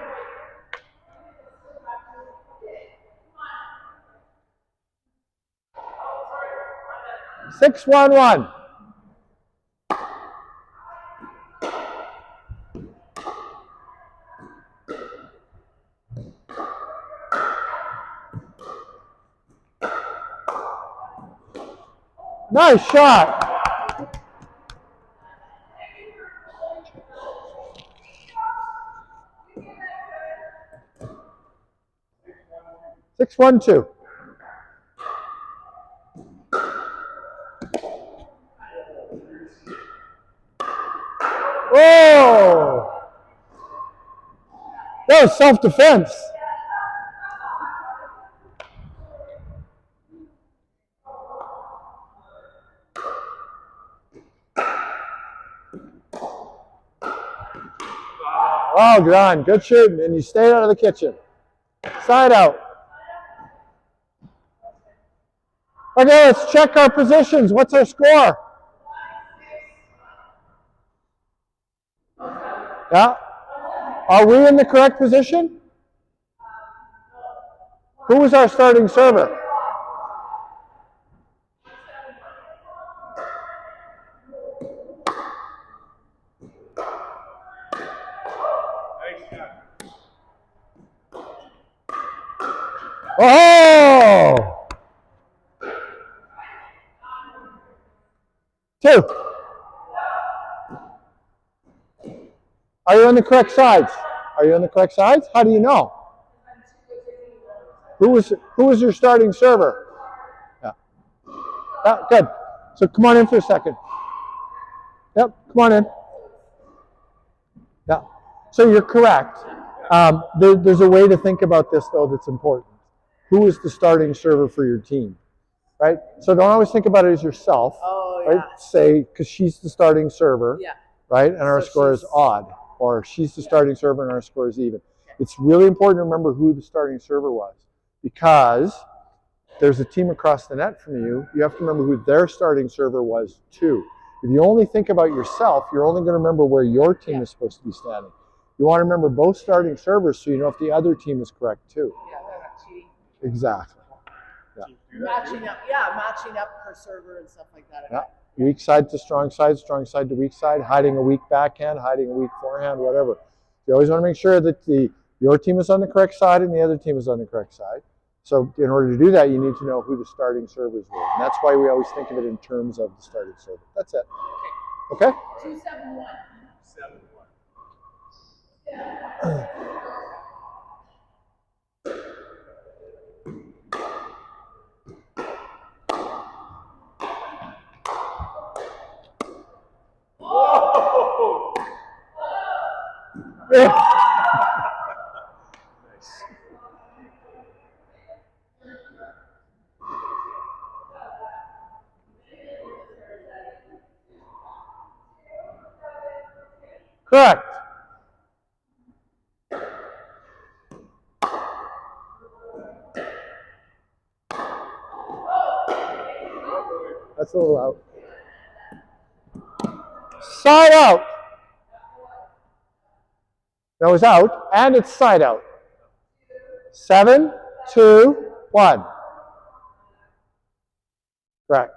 6-1-1. Nice shot. Six, 1-2. Whoa! That was self-defense. Oh, good on. Good shooting. And you stayed out of the kitchen. Side out. Okay, let's check our positions. What's our score? Yeah. Are we in the correct position? Who was our starting server? Oh! 2. Are you on the correct sides? Are you on the correct sides? How do you know? Who was your starting server? Yeah. Yeah, good. So come on in for a second. Yep, come on in. Yeah. So you're correct. There's a way to think about this, though, that's important. Who is the starting server for your team? Right? So don't always think about it as yourself. Oh, right? yeah. Say, because she's the starting server, Yeah. right? And our So score is she's- odd. Or she's the starting server and our score is even. It's really important to remember who the starting server was. Because there's a team across the net from you, you have to remember who their starting server was too. If you only think about yourself, you're only going to remember where your team is supposed to be standing. You want to remember both starting servers so you know if the other team is correct too. Yeah, they're not cheating. Exactly. Yeah. Matching up her server and stuff like that. Yeah. Weak side to strong side to weak side, hiding a weak backhand, hiding a weak forehand, whatever. You always want to make sure that your team is on the correct side and the other team is on the correct side. So in order to do that, you need to know who the starting servers were. And that's why we always think of it in terms of the starting server. That's it. Okay? 271. 7-1. Yeah. Correct. That's a little out. Side out. That was out, and it's side out. 7, 2, 1. Correct.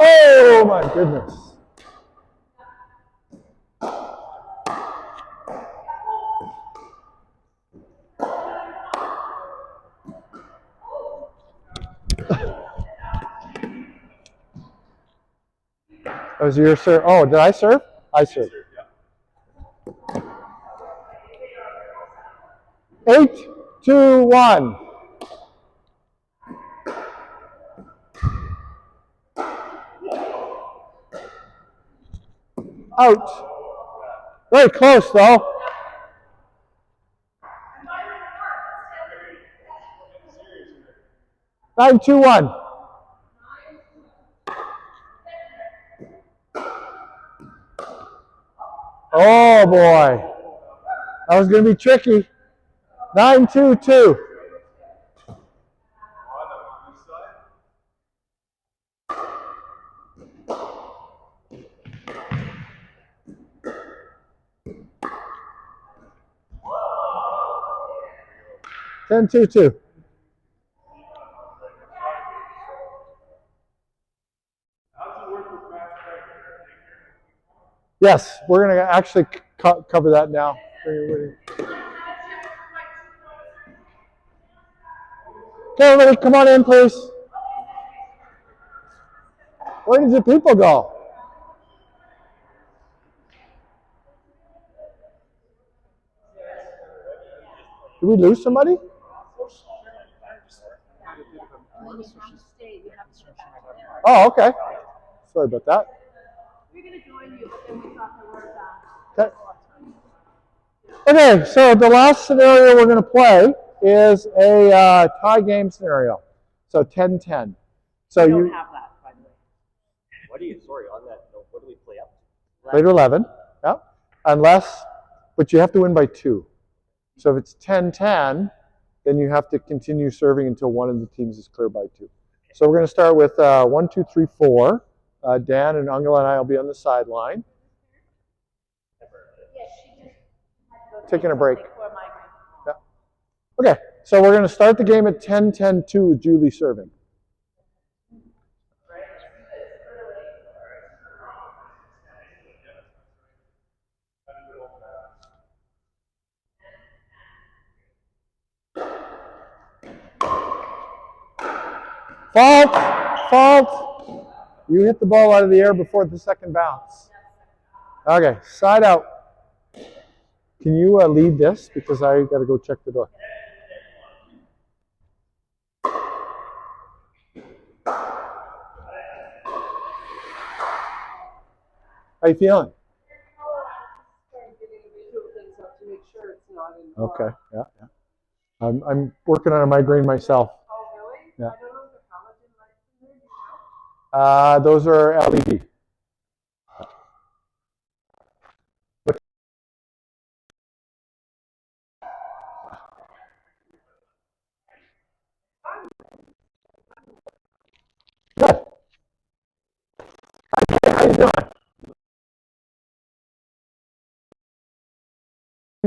Oh my goodness. That was your serve. Oh, did I serve? I served. 8, 2, 1. Out. Very close though. 9, 2, 1. Oh boy. That was going to be tricky. 9, 2, 2. 10-2-2. Yes, we're going to actually cover that now. Okay, everybody, come on in, please. Where did the people go? Did we lose somebody? Oh, okay. Sorry about that. We're going to join you, but then we thought there was Okay. Okay, so the last scenario we're going to play is a tie game scenario. So 10-10. So we don't have that, by the way. What do you, sorry, on that note, what do we play up to? Play to 11, yeah. Unless, but you have to win by 2. So if it's 10-10, then you have to continue serving until one of the teams is clear by 2. So we're going to start with 1, 2, 3, 4. Dan and Angela and I will be on the sideline. Taking a break. Yeah. Okay, so we're going to start the game at 10-10-2 with Julie serving. Fault! Fault! You hit the ball out of the air before the second bounce. Okay, side out. Can you lead this? Because I got to go check the door. How you feeling? Okay, yeah, yeah. I'm working on a migraine myself. Oh, really? Yeah. I don't know if the halogen lights in there, do you know? Those are LED. Good. How you doing?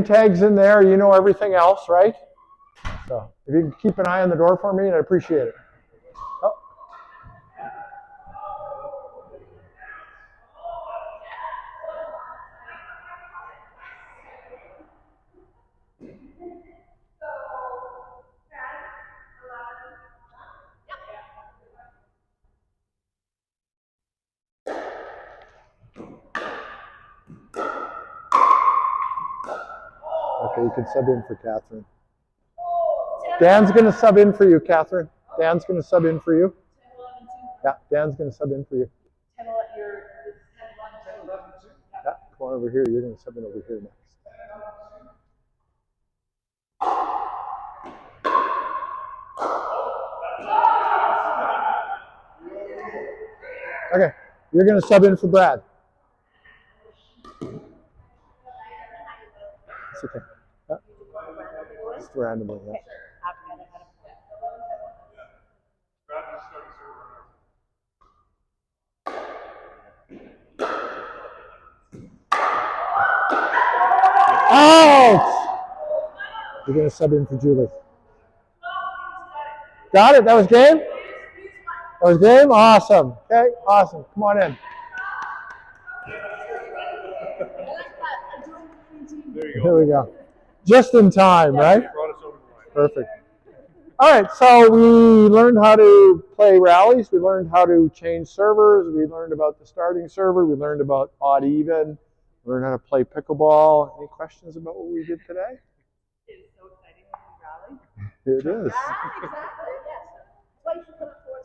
Tags in there, you know everything else, right? So if you can keep an eye on the door for me, I'd appreciate it. Oh. Okay, you can sub in for Catherine. Dan's going to sub in for you, Catherine. Dan's going to sub in for you. Yeah, Dan's going to sub in for you. Yeah, come on over here. You're going to sub in over here next. Okay, you're going to sub in for Brad. It's okay. Yeah. Just randomly, yeah. Out! You're going to sub in for Julie. Got it? That was game? That was game? Awesome. Okay, awesome. Come on in. Here we go. Just in time, right? Perfect. All right, so we learned how to play rallies. We learned how to change servers. We learned about the starting server. We learned about odd even. We learned how to play pickleball. Any questions about what we did today? It's so exciting when we rally. It is. Exactly, yes. That's why you should come up for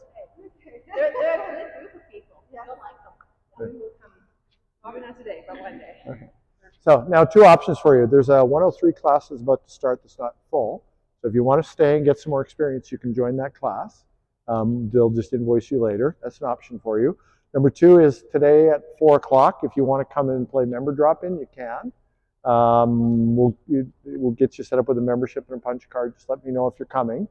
today. They're a good group of people. You'll like them. We will come. Probably not today, but one day. Okay. So now 2 options for you. There's a 103 class that's about to start that's not full. So if you want to stay and get some more experience, you can join that class. They'll just invoice you later. That's an option for you. Number 2 is today at 4 o'clock. If you want to come in and play member drop-in, you can. We'll get you set up with a membership and a punch card. Just let me know if you're coming.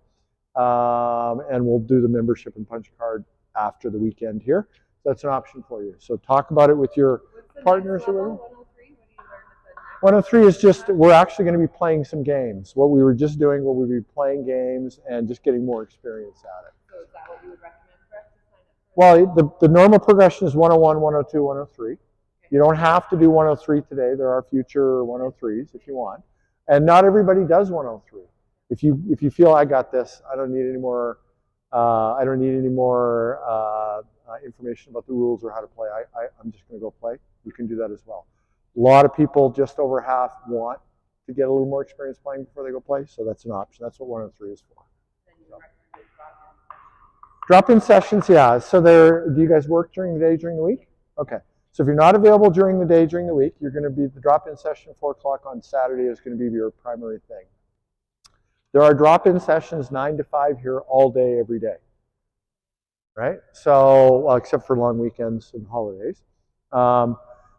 And we'll do the membership and punch card after the weekend here. So that's an option for you. So talk about it with your partners or whatever. 103, what do you learn at the 103 is just, we're actually going to be playing some games. What we were just doing, we'll be playing games and just getting more experience at it. So is that what you would recommend for us to sign up for? Well, the normal progression is 101, 102, 103. You don't have to do 103 today. There are future 103s if you want. And not everybody does 103. If you feel I got this, I don't need any more information about the rules or how to play. I'm just going to go play. You can do that as well. A lot of people, just over half, want to get a little more experience playing before they go play, so that's an option. That's what 103 is for. Drop-in sessions, yeah. So do you guys work during the day, during the week? Okay. So if you're not available during the day, during the week, you're going to be, the drop-in session 4 o'clock on Saturday is going to be your primary thing. There are drop-in sessions 9 to 5 here all day, every day. Right? So, well, except for long weekends and holidays.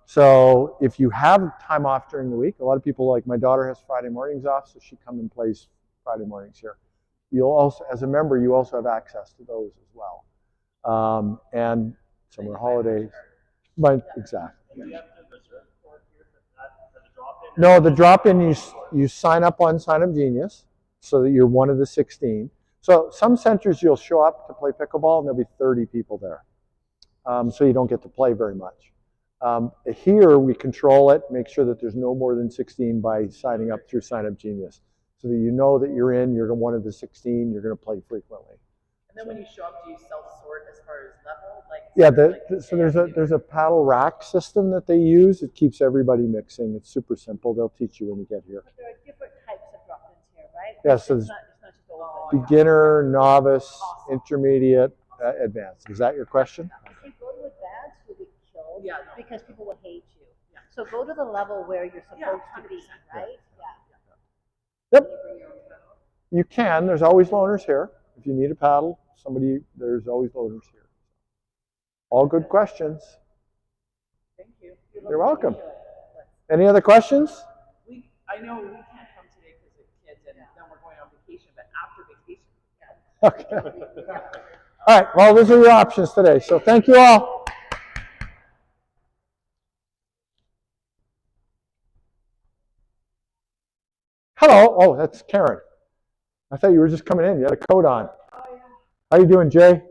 So if you have time off during the week, a lot of people, like my daughter has Friday mornings off, so she comes and plays Friday mornings here. You'll also, as a member, you also have access to those as well. And summer holidays. But exactly. Do you have to reserve for the drop-in? No, the drop-in, you sign up on Sign Up Genius so that you're one of the 16. So some centers you'll show up to play pickleball and there'll be 30 people there. So you don't get to play very much. Here we control it, make sure that there's no more than 16 by signing up through Sign Up Genius. So that you know that you're one of the 16, you're going to play frequently. And then when you show up, do you self-sort as far as level? Like, Yeah, so there's a paddle rack system that they use. It keeps everybody mixing. It's super simple. They'll teach you when you get here. But there are different types of drop-ins here, right? Yeah, so it's not just open. beginner, novice, intermediate, advanced. Is that your question? If you go to advanced, you'll be killed Yeah, no. because people will hate you. Yeah. So go to the level where you're supposed to be, 100%. right? Yep. You can. There's always loaners here. If you need a paddle, there's always loaners here. All good questions. Thank you. You're welcome. Any other questions? I know we can't come today because of kids and then we're going on vacation, but after vacation, Okay. All right. Well, those are your options today. So thank you all. Hello. Oh, that's Karen. I thought you were just coming in. You had a coat on. Oh, yeah. How you doing, Jay?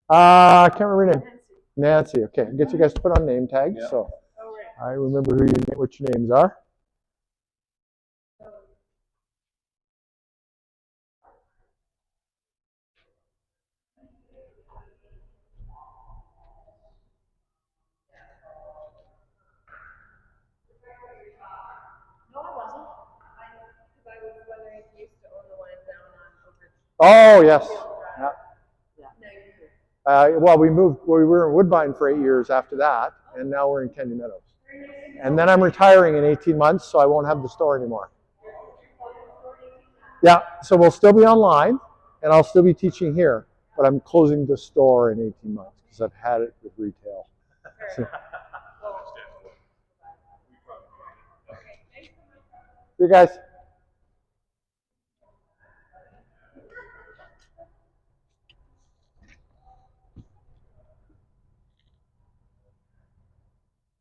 I can't remember your name. Nancy. Okay. I'll get you guys to put on name tags. Yeah. So Oh, right. I remember what your names are. No, I wasn't. Because I was wondering if you used to own the one down on Oak Oh, yes. Yeah. No, you do. Well, we were in Woodbine for 8 years after that, and now we're in Candy Meadows. And then I'm retiring in 18 months, so I won't have the store anymore. Yeah, so we'll still be online, and I'll still be teaching here, but I'm closing the store in 18 months because I've had it with retail. See you guys.